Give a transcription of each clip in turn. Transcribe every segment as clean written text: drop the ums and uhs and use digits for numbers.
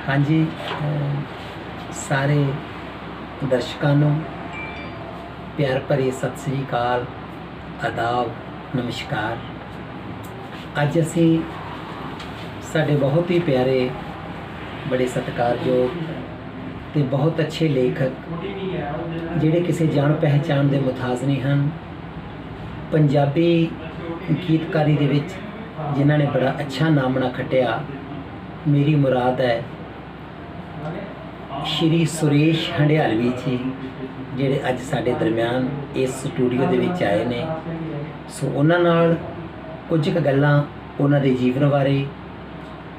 हाँ जी, ਸਾਰੇ ਦਰਸ਼ਕਾਂ ਨੂੰ ਪਿਆਰ ਭਰੀ ਸਤਿ ਸ੍ਰੀ ਅਕਾਲ, ਆਦਾਬ, ਨਮਸਕਾਰ। ਅੱਜ ਅਸੀਂ ਸਾਡੇ ਬਹੁਤ ਹੀ ਪਿਆਰੇ, ਬੜੇ ਸਤਿਕਾਰਯੋਗ ਤੇ ਬਹੁਤ ਅੱਛੇ ਲੇਖਕ ਜਿਹੜੇ ਕਿਸੇ ਜਾਣ ਪਹਿਚਾਣ ਦੇ ਮੁਤਾਜ ਨਹੀਂ ਹਨ, ਪੰਜਾਬੀ ਗੀਤਕਾਰੀ ਦੇ ਵਿੱਚ ਜਿਨ੍ਹਾਂ ਨੇ ਬੜਾ ਅੱਛਾ ਨਾਮਣਾ ਖੱਟਿਆ, ਮੇਰੀ ਮੁਰਾਦ ਹੈ ਸ਼੍ਰੀ ਸੁਰੇਸ਼ ਹੰਡਿਆਲਵੀ ਜੀ, ਜਿਹੜੇ ਅੱਜ ਸਾਡੇ ਦਰਮਿਆਨ ਇਸ ਸਟੂਡੀਓ ਦੇ ਵਿੱਚ ਆਏ ਨੇ। ਸੋ ਉਹਨਾਂ ਨਾਲ ਕੁਝ ਕੁ ਗੱਲਾਂ ਉਹਨਾਂ ਦੇ ਜੀਵਨ ਬਾਰੇ,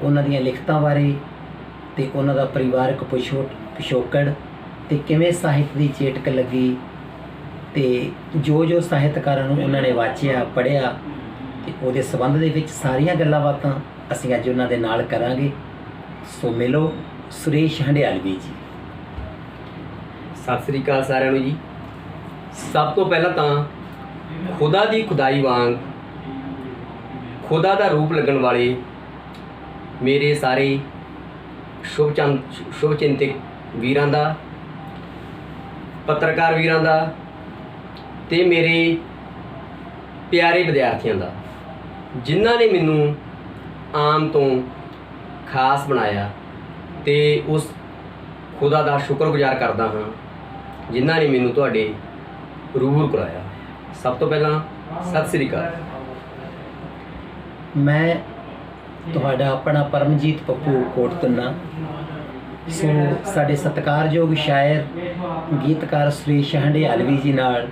ਉਹਨਾਂ ਦੀਆਂ ਲਿਖਤਾਂ ਬਾਰੇ ਤੇ ਉਹਨਾਂ ਦਾ ਪਰਿਵਾਰਕ ਪਿਛੋਕੜ ਤੇ ਕਿਵੇਂ ਸਾਹਿਤ ਦੀ ਚੇਟਕ ਲੱਗੀ ਤੇ ਜੋ ਸਾਹਿਤਕਾਰਾਂ ਨੂੰ ਉਹਨਾਂ ਨੇ ਵਾਚਿਆ, ਪੜ੍ਹਿਆ ਤੇ ਉਹਦੇ ਸੰਬੰਧ ਦੇ ਵਿੱਚ ਸਾਰੀਆਂ ਗੱਲਾਂ ਬਾਤਾਂ ਅਸੀਂ ਅੱਜ ਉਹਨਾਂ ਦੇ ਨਾਲ ਕਰਾਂਗੇ। ਸੋ ਮਿਲੋ ਸੁਰੇਸ਼ ਹੰਡਿਆਲਵੀ ਜੀ। ਸਤਿ ਸ੍ਰੀ ਅਕਾਲ ਸਾਰਿਆਂ ਨੂੰ ਜੀ। ਸਭ ਤੋਂ ਪਹਿਲਾਂ ਤਾਂ ਖੁਦਾ ਦੀ ਖੁਦਾਈ ਵਾਂਗ ਖੁਦਾ ਦਾ ਰੂਪ ਲੱਗਣ ਵਾਲੇ ਮੇਰੇ ਸਾਰੇ ਸ਼ੁਭਚਿੰਤਕ ਵੀਰਾਂ ਦਾ, ਪੱਤਰਕਾਰ ਵੀਰਾਂ ਦਾ ਤੇ ਮੇਰੇ ਪਿਆਰੇ ਵਿਦਿਆਰਥੀਆਂ ਦਾ, ਜਿਨ੍ਹਾਂ ਨੇ ਮੈਨੂੰ ਆਮ ਤੋਂ ਖਾਸ ਬਣਾਇਆ ਤੇ ਉਸ ਖੁਦਾ ਦਾ ਸ਼ੁਕਰਗੁਜ਼ਾਰ ਕਰਦਾ ਹਾਂ ਜਿਨ੍ਹਾਂ ਨੇ ਮੈਨੂੰ ਤੁਹਾਡੇ ਰੂਬਰੂ ਕਰਾਇਆ। ਸਭ ਤੋਂ ਪਹਿਲਾਂ ਸਤਿ ਸ੍ਰੀ ਅਕਾਲ। ਮੈਂ ਤੁਹਾਡਾ ਆਪਣਾ ਪਰਮਜੀਤ ਪੱਪੂ ਕੋਟਤੁੰਨਾ। ਸੋ ਸਾਡੇ ਸਤਿਕਾਰਯੋਗ ਸ਼ਾਇਰ, ਗੀਤਕਾਰ ਸੁਰੇਸ਼ ਹੰਡਿਆਲਵੀ ਜੀ ਨਾਲ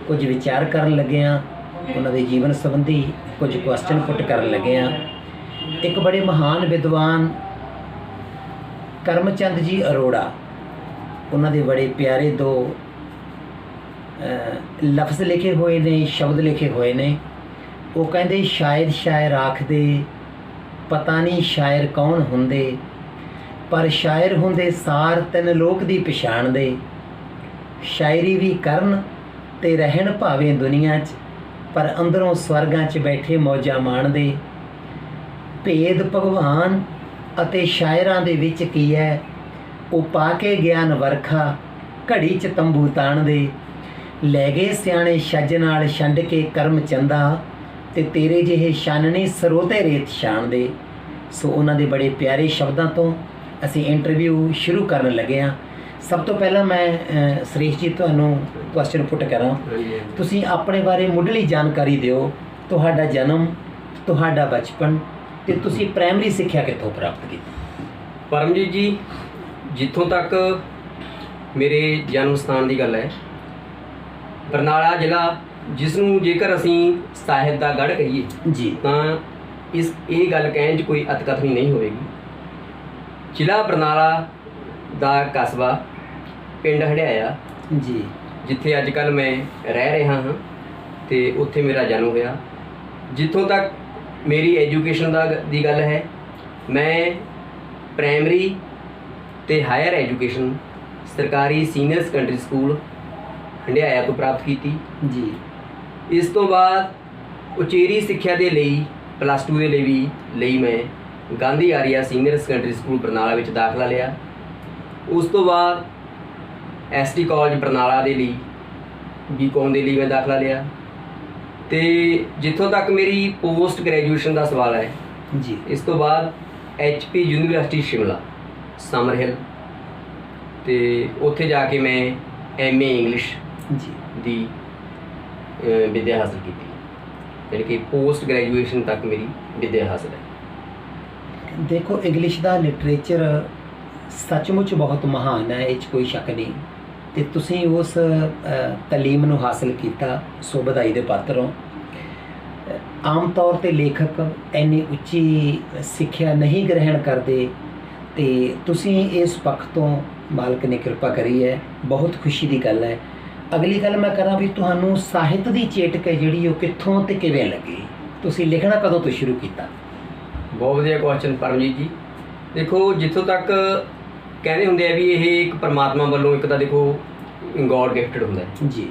ਕੁਝ ਵਿਚਾਰ ਕਰਨ ਲੱਗੇ ਹਾਂ, ਉਹਨਾਂ ਦੇ ਜੀਵਨ ਸੰਬੰਧੀ ਕੁਝ ਕੁਐਸਚਨ ਪੁੱਟ ਕਰਨ ਲੱਗੇ ਹਾਂ। ਇੱਕ ਬੜੇ ਮਹਾਨ ਵਿਦਵਾਨ ਕਰਮਚੰਦ ਜੀ ਅਰੋੜਾ, ਉਹਨਾਂ ਦੇ ਬੜੇ ਪਿਆਰੇ ਦੋ ਲਫ਼ਜ਼ ਲਿਖੇ ਹੋਏ ਨੇ, ਸ਼ਬਦ ਲਿਖੇ ਹੋਏ ਨੇ। ਉਹ ਕਹਿੰਦੇ, ਸ਼ਾਇਦ ਸ਼ਾਇਰ ਆਖਦੇ ਪਤਾ ਨਹੀਂ ਸ਼ਾਇਰ ਕੌਣ ਹੁੰਦੇ, ਪਰ ਸ਼ਾਇਰ ਹੁੰਦੇ ਸਾਰ ਤਿੰਨ ਲੋਕ ਦੀ ਪਛਾਣਦੇ। ਸ਼ਾਇਰੀ ਵੀ ਕਰਨ ਤੇ ਰਹਿਣ ਭਾਵੇਂ ਦੁਨੀਆ 'ਚ, ਪਰ ਅੰਦਰੋਂ ਸਵਰਗਾਂ 'ਚ ਬੈਠੇ ਮੌਜਾਂ ਮਾਣਦੇ। ਭੇਦ ਭਗਵਾਨ ਅਤੇ ਸ਼ਾਇਰਾਂ ਦੇ ਵਿੱਚ ਕੀ ਹੈ, ਉਹ ਪਾ ਕੇ ਗਿਆਨ ਵਰਖਾ ਘੜੀ 'ਚ ਤੰਬੂ ਤਾਣਦੇ। ਲੈ ਗਏ ਸਿਆਣੇ ਛੱਜ ਨਾਲ ਛੰਡ ਕੇ ਕਰਮ ਚੰਦਾ, ਤੇ ਤੇਰੇ ਜਿਹੇ ਛਾਨਣੇ ਸਰੋਤੇ ਰੇਤ ਛਾਣਦੇ। ਸੋ ਉਹਨਾਂ ਦੇ ਬੜੇ ਪਿਆਰੇ ਸ਼ਬਦਾਂ ਤੋਂ ਅਸੀਂ ਇੰਟਰਵਿਊ ਸ਼ੁਰੂ ਕਰਨ ਲੱਗੇ ਹਾਂ। ਸਭ ਤੋਂ ਪਹਿਲਾਂ ਮੈਂ ਸੁਰੇਸ਼ ਜੀ ਤੁਹਾਨੂੰ ਕੁਐਸਚਨ ਪੁੱਟ ਕਰਾਂ, ਤੁਸੀਂ ਆਪਣੇ ਬਾਰੇ ਮੁੱਢਲੀ ਜਾਣਕਾਰੀ ਦਿਓ। ਤੁਹਾਡਾ ਜਨਮ, ਤੁਹਾਡਾ ਬਚਪਨ ਤੇ ਤੁਸੀਂ ਪ੍ਰਾਇਮਰੀ ਸਿੱਖਿਆ ਕਿੱਥੋਂ ਪ੍ਰਾਪਤ ਕੀਤੀ? ਪਰਮਜੀਤ ਜੀ, ਜਿੱਥੋਂ ਤੱਕ ਮੇਰੇ ਜਨਮ ਸਥਾਨ ਦੀ ਗੱਲ ਹੈ, ਬਰਨਾਲਾ ਜ਼ਿਲ੍ਹਾ, ਜਿਸ ਨੂੰ ਜੇਕਰ ਅਸੀਂ ਸਾਹਿਤ ਦਾ ਗੜ੍ਹ ਕਹੀਏ ਜੀ, ਤਾਂ ਇਹ ਗੱਲ ਕਹਿਣ 'ਚ ਕੋਈ ਅਤਕਥਨੀ ਨਹੀਂ ਹੋਵੇਗੀ। ਜ਼ਿਲ੍ਹਾ ਬਰਨਾਲਾ ਦਾ ਕਸਬਾ ਪਿੰਡ ਹੰਡਿਆਇਆ ਜੀ, ਜਿੱਥੇ ਅੱਜ ਕੱਲ੍ਹ ਮੈਂ ਰਹਿ ਰਿਹਾ ਹਾਂ ਤੇ ਉੱਥੇ ਮੇਰਾ ਜਨਮ ਹੋਇਆ। ਜਿੱਥੋਂ ਤੱਕ ਮੇਰੀ ਐਜੂਕੇਸ਼ਨ ਦੀ ਗੱਲ ਹੈ, ਮੈਂ ਪ੍ਰਾਇਮਰੀ ਤੇ ਹਾਇਰ ਐਜੂਕੇਸ਼ਨ ਸਰਕਾਰੀ ਸੀਨੀਅਰ ਸੈਕੰਡਰੀ ਸਕੂਲ ਹੰਡਿਆਇਆ ਤੋਂ ਪ੍ਰਾਪਤ ਕੀਤੀ ਜੀ। ਇਸ ਤੋਂ ਬਾਅਦ ਉਚੇਰੀ ਸਿੱਖਿਆ ਦੇ ਲਈ ਪਲੱਸ 2 ਦੇ ਲਈ ਮੈਂ Gandhi Arya senior secondary school Barnala ਵਿੱਚ ਦਾਖਲਾ ਲਿਆ। ਉਸ ਤੋਂ ਬਾਅਦ ਐਸਟੀ ਕਾਲਜ ਬਰਨਾਲਾ ਦੇ ਲਈ ਬੀਕੌਮ ਦੇ ਲਈ ਮੈਂ ਦਾਖਲਾ ਲਿਆ। ਤੇ ਜਿੱਥੋਂ ਤੱਕ ਮੇਰੀ ਪੋਸਟ ਗ੍ਰੈਜੂਏਸ਼ਨ ਦਾ ਸਵਾਲ ਹੈ ਜੀ, ਇਸ ਤੋਂ ਬਾਅਦ HP ਯੂਨੀਵਰਸਿਟੀ ਸ਼ਿਮਲਾ ਸਮਰ ਹਿੱਲ, ਤੇ ਉੱਥੇ ਜਾ ਕੇ ਮੈਂ MA ਇੰਗਲਿਸ਼ ਜੀ ਦੀ ਵਿੱਦਿਆ ਹਾਸਲ ਕੀਤੀ, ਯਾਨੀ ਕਿ ਪੋਸਟ ਗ੍ਰੈਜੂਏਸ਼ਨ ਤੱਕ ਮੇਰੀ ਵਿੱਦਿਆ ਹਾਸਲ ਹੈ। ਦੇਖੋ, ਇੰਗਲਿਸ਼ ਦਾ ਲਿਟਰੇਚਰ ਸੱਚਮੁੱਚ ਬਹੁਤ ਮਹਾਨ ਹੈ, ਇਹ 'ਚ ਕੋਈ ਸ਼ੱਕ ਨਹੀਂ। ਤੇ ਤੁਸੀਂ ਉਸ ਤਾਲੀਮ ਨੂੰ ਹਾਸਲ ਕੀਤਾ, ਸੋ ਵਧਾਈ ਦੇ ਪਾਤਰ ਹੋ। ਆਮ ਤੌਰ 'ਤੇ ਲੇਖਕ ਇੰਨੀ ਉੱਚੀ ਸਿੱਖਿਆ ਨਹੀਂ ਗ੍ਰਹਿਣ ਕਰਦੇ, ਤੇ ਤੁਸੀਂ ਇਸ ਪੱਖ ਤੋਂ ਮਾਲਕ ਨੇ ਕਿਰਪਾ ਕਰੀ ਹੈ, ਬਹੁਤ ਖੁਸ਼ੀ ਦੀ ਗੱਲ ਹੈ। ਅਗਲੀ ਗੱਲ ਮੈਂ ਕਰਾਂ ਵੀ ਤੁਹਾਨੂੰ ਸਾਹਿਤ ਦੀ ਚੇਟਕ ਹੈ ਜਿਹੜੀ, ਉਹ ਕਿੱਥੋਂ ਤੇ ਕਿਵੇਂ ਲੱਗੀ? ਤੁਸੀਂ ਲਿਖਣਾ ਕਦੋਂ ਤੋਂ ਸ਼ੁਰੂ ਕੀਤਾ? ਬਹੁਤ ਵਧੀਆ ਕੁਐਸਚਨ ਪਰਮਜੀਤ ਜੀ। ਦੇਖੋ, ਜਿੱਥੋਂ ਤੱਕ ਕਹਿੰਦੇ ਹੁੰਦੇ ਆ ਵੀ ਇਹ ਇੱਕ ਪਰਮਾਤਮਾ ਵੱਲੋਂ ਇੱਕ ਤਾਂ ਦੇਖੋ ਗੋਡ ਗਿਫਟਡ ਹੁੰਦਾ ਜੀ,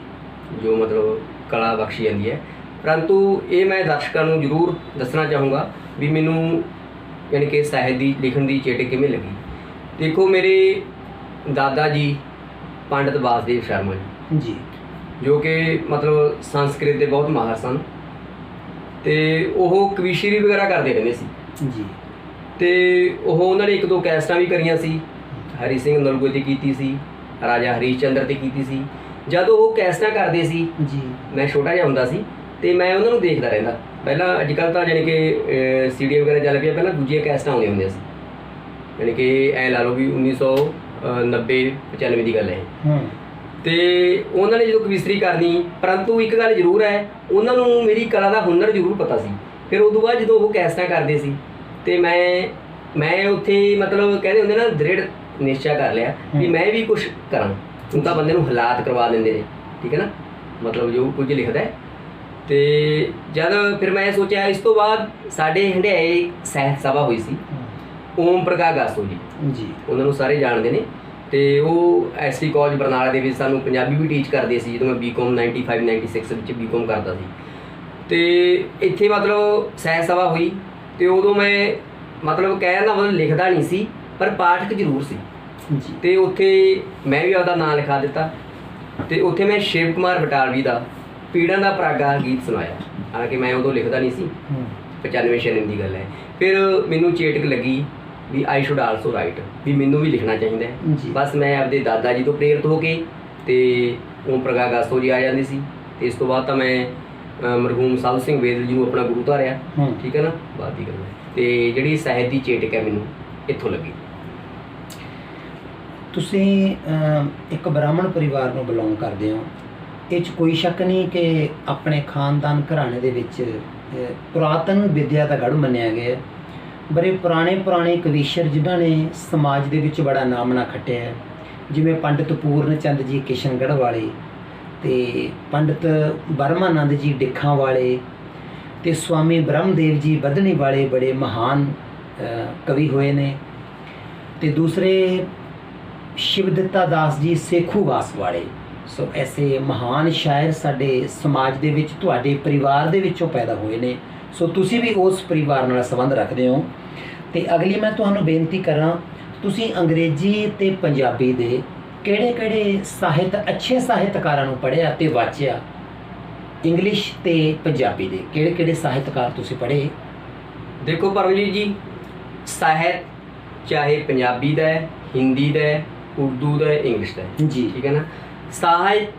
ਜੋ ਮਤਲਬ ਕਲਾ ਬਖਸ਼ੀ ਜਾਂਦੀ ਹੈ, ਪਰੰਤੂ ਇਹ ਮੈਂ ਦਰਸ਼ਕਾਂ ਨੂੰ ਜ਼ਰੂਰ ਦੱਸਣਾ ਚਾਹੂੰਗਾ ਵੀ ਮੈਨੂੰ यानी कि ਸਾਹਿਤ ਦੀ ਲਿਖਣ ਦੀ ਚੇਟਕ ਕਿਵੇਂ ਲੱਗੀ। ਦੇਖੋ ਮੇਰੇ ਦਾਦਾ ਜੀ ਪੰਡਿਤ ਵਾਸਦੇਵ ਸ਼ਰਮਾ ਜੀ ਜੋ ਕਿ ਮਤਲਬ ਸੰਸਕ੍ਰਿਤ ਦੇ ਬਹੁਤ ਮਾਹਰ ਸਨ ਤੇ ਉਹ ਕਵੀਸ਼ਰੀ ਵਗੈਰਾ ਕਰਦੇ ਰਹਿੰਦੇ ਸੀ ਜੀ। ਤੇ ਉਹ ਉਹਨਾਂ ਨੇ 1-2 ਕੈਸਟਾਂ ਵੀ ਕਰੀਆਂ ਸੀ, ਹਰੀ ਸਿੰਘ ਨਲੂਏ ਤੇ ਕੀਤੀ ਸੀ, ਰਾਜਾ ਹਰੀਸ਼ ਚੰਦਰ ਤੇ ਕੀਤੀ ਸੀ। ਜਦੋਂ ਉਹ ਕੈਸਟਾਂ ਕਰਦੇ ਸੀ ਜੀ ਮੈਂ ਛੋਟਾ ਜਿਹਾ ਹੁੰਦਾ ਸੀ ਤੇ ਮੈਂ ਉਹਨਾਂ ਨੂੰ ਦੇਖਦਾ ਰਹਿੰਦਾ। ਪਹਿਲਾਂ ਅੱਜ ਕੱਲ੍ਹ ਤਾਂ ਜਾਣੀ ਕਿ ਸੀਡੀ ਵਗੈਰਾ ਚੱਲ ਪਿਆ, ਪਹਿਲਾਂ ਦੂਜੀਆਂ ਕੈਸਟਾਂ ਆਉਂਦੀਆਂ ਹੁੰਦੀਆਂ ਸੀ, ਜਾਣੀ ਕਿ ਐਂ ਲਾ ਲਓ ਵੀ 1990-95 ਦੀ ਗੱਲ ਹੈ। ਤੇ ਉਹਨਾਂ ਨੇ ਜਦੋਂ ਕਵਿਸਤਰੀ ਕਰਨੀ, ਪਰੰਤੂ ਇੱਕ ਗੱਲ ਜ਼ਰੂਰ ਹੈ, ਉਹਨਾਂ ਨੂੰ ਮੇਰੀ ਕਲਾ ਦਾ ਹੁਨਰ ਜ਼ਰੂਰ ਪਤਾ ਸੀ। ਫਿਰ ਉਦੋਂ ਬਾਅਦ ਜਦੋਂ ਉਹ ਕੈਸਟਾਂ ਕਰਦੇ ਸੀ ਤੇ ਮੈਂ ਉੱਥੇ ਮਤਲਬ ਕਹਿੰਦੇ ਹੁੰਦੇ ਨਾ ਦ੍ਰਿੜ ਨਿਸ਼ਚਾ ਕਰ ਲਿਆ ਵੀ ਮੈਂ ਵੀ ਕੁਛ ਕਰਾਂ। ਹੁਣ ਤਾਂ ਬੰਦੇ ਨੂੰ ਹਾਲਾਤ ਕਰਵਾ ਦਿੰਦੇ ਨੇ, ਠੀਕ ਹੈ ਨਾ, ਮਤਲਬ ਜੋ ਕੁਝ ਲਿਖਦਾ ਹੈ। ਤੇ ਜਦ ਫਿਰ ਮੈਂ ਸੋਚਿਆ, ਇਸ ਤੋਂ ਬਾਅਦ ਸਾਡੇ ਹੰਡਿਆਏ ਸਾਹਿਤ ਸਭਾ ਹੋਈ ਸੀ, ਓਮ ਪ੍ਰਕਾਸ਼ ਗਾਸੋ ਜੀ ਉਹਨਾਂ ਨੂੰ ਸਾਰੇ ਜਾਣਦੇ ਨੇ। ਤੇ ਉਹ ਐਸਟੀ ਕਾਲਜ ਬਰਨਾਲਾ ਦੇ ਵਿੱਚ ਸਾਨੂੰ ਪੰਜਾਬੀ ਵੀ ਟੀਚ ਕਰਦੇ ਸੀ ਜਦੋਂ ਮੈਂ ਬੀਕਾਮ 95-96 ਵਿੱਚ ਬੀਕਾਮ ਕਰਦਾ ਸੀ। ਤੇ ਇੱਥੇ ਮਤਲਬ ਸਾਹਿਤ ਸਭਾ ਹੋਈ ਤੇ ਉਦੋਂ ਮੈਂ ਮਤਲਬ ਕਹਿਣ ਦਾ ਮਤਲਬ ਲਿਖਦਾ ਨਹੀਂ ਸੀ ਪਰ ਪਾਠਕ ਜ਼ਰੂਰ ਸੀ ਜੀ। ਤੇ ਉੱਥੇ ਮੈਂ ਵੀ ਆਪਦਾ ਨਾਂ ਲਿਖਾ ਦਿੱਤਾ ਤੇ ਉੱਥੇ ਮੈਂ ਸ਼ਿਵ ਕੁਮਾਰ ਬਟਾਲਵੀ ਦਾ ਪੀੜਾਂ ਦਾ ਪਰਾਗਾ ਗੀਤ ਸੁਣਾਇਆ। ਹਾਲਾਂਕਿ ਮੈਂ ਉਦੋਂ ਲਿਖਦਾ ਨਹੀਂ ਸੀ, 95-96 ਦੀ ਗੱਲ ਹੈ। ਫਿਰ ਮੈਨੂੰ ਚੇਟਕ ਲੱਗੀ ਵੀ ਆਈ ਸ਼ੁੱਡ ਆਲਸੋ ਰਾਈਟ, ਵੀ ਮੈਨੂੰ ਵੀ ਲਿਖਣਾ ਚਾਹੀਦਾ ਹੈ। ਬਸ ਮੈਂ ਆਪਦੇ ਦਾਦਾ ਜੀ ਤੋਂ ਪ੍ਰੇਰਿਤ ਹੋ ਕੇ ਤੇ ਓਮ ਪ੍ਰਕਾਸ਼ ਗਾਸੋ ਜੀ ਆ ਜਾਂਦੇ ਸੀ। ਤੇ ਇਸ ਤੋਂ ਬਾਅਦ ਤਾਂ ਮੈਂ ਮਰਹੂਮ ਸਾਧੂ ਸਿੰਘ ਵੇਦਲ ਜੀ ਨੂੰ ਆਪਣਾ ਗੁਰੂ ਧਾਰਿਆ, ਠੀਕ ਹੈ ਨਾ, ਬਾਤ ਦੀ ਗੱਲ ਹੈ। ਤੇ ਜਿਹੜੀ ਸਾਹਿਤ ਦੀ ਚੇਟਕ ਹੈ ਮੈਨੂੰ ਇੱਥੋਂ ਲੱਗੀ। ਤੁਸੀਂ ਇੱਕ ਬ੍ਰਾਹਮਣ ਪਰਿਵਾਰ ਨੂੰ ਬਿਲੋਂਗ ਕਰਦੇ ਹੋ, ਇਹ 'ਚ ਕੋਈ ਸ਼ੱਕ ਨਹੀਂ ਕਿ ਆਪਣੇ ਖਾਨਦਾਨ ਘਰਾਣੇ ਦੇ ਵਿੱਚ ਪੁਰਾਤਨ ਵਿੱਦਿਆ ਦਾ ਗੜ੍ਹ ਮੰਨਿਆ ਗਿਆ। ਬੜੇ ਪੁਰਾਣੇ ਕਵੀਸ਼ਰ ਜਿਨ੍ਹਾਂ ਨੇ ਸਮਾਜ ਦੇ ਵਿੱਚ ਬੜਾ ਨਾਮਣਾ ਖੱਟਿਆ ਹੈ, ਜਿਵੇਂ ਪੰਡਿਤ ਪੂਰਨ ਚੰਦ ਜੀ ਕਿਸ਼ਨਗੜ੍ਹ ਵਾਲੇ ਤੇ ਪੰਡਿਤ ਬਰਮਾਨੰਦ ਜੀ ਡਿੱਖਾਂ ਵਾਲੇ ਤੇ ਸਵਾਮੀ ਬ੍ਰਹਮਦੇਵ ਜੀ ਬੱਧਨੀ ਵਾਲੇ ਬੜੇ ਮਹਾਨ ਕਵੀ ਹੋਏ ਨੇ। ਤੇ ਦੂਸਰੇ ਸ਼ਿਵਦੱਤਾ ਦਾਸ ਜੀ ਸੇਖੂਵਾਸ ਵਾਲੇ। ਸੋ ਐਸੇ ਮਹਾਨ ਸ਼ਾਇਰ ਸਾਡੇ ਸਮਾਜ ਦੇ ਵਿੱਚ ਤੁਹਾਡੇ ਪਰਿਵਾਰ ਦੇ ਵਿੱਚੋਂ ਪੈਦਾ ਹੋਏ ਨੇ। ਸੋ ਤੁਸੀਂ ਵੀ ਉਸ ਪਰਿਵਾਰ ਨਾਲ ਸੰਬੰਧ ਰੱਖਦੇ ਹੋ। ਤੇ ਅਗਲੀ ਮੈਂ ਤੁਹਾਨੂੰ ਬੇਨਤੀ ਕਰਾਂ, ਤੁਸੀਂ ਅੰਗਰੇਜ਼ੀ ਤੇ ਪੰਜਾਬੀ ਦੇ ਕਿਹੜੇ ਸਾਹਿਤ ਅੱਛੇ ਸਾਹਿਤਕਾਰਾਂ ਨੂੰ ਪੜ੍ਹਿਆ ਤੇ ਵਾਚਿਆ? ਇੰਗਲਿਸ਼ ਤੇ ਪੰਜਾਬੀ ਦੇ ਕਿਹੜੇ ਸਾਹਿਤਕਾਰ ਤੁਸੀਂ ਪੜ੍ਹੇ? ਦੇਖੋ ਪਰਮਜੀਤ ਜੀ, ਸਾਹਿਤ ਚਾਹੇ ਪੰਜਾਬੀ ਦਾ ਹੈ, ਹਿੰਦੀ ਦਾ ਹੈ, ਉਰਦੂ ਦਾ ਹੈ, ਇੰਗਲਿਸ਼ ਦਾ ਹੈ ਜੀ, ਠੀਕ ਹੈ ਨਾ। ਸਾਹਿਤ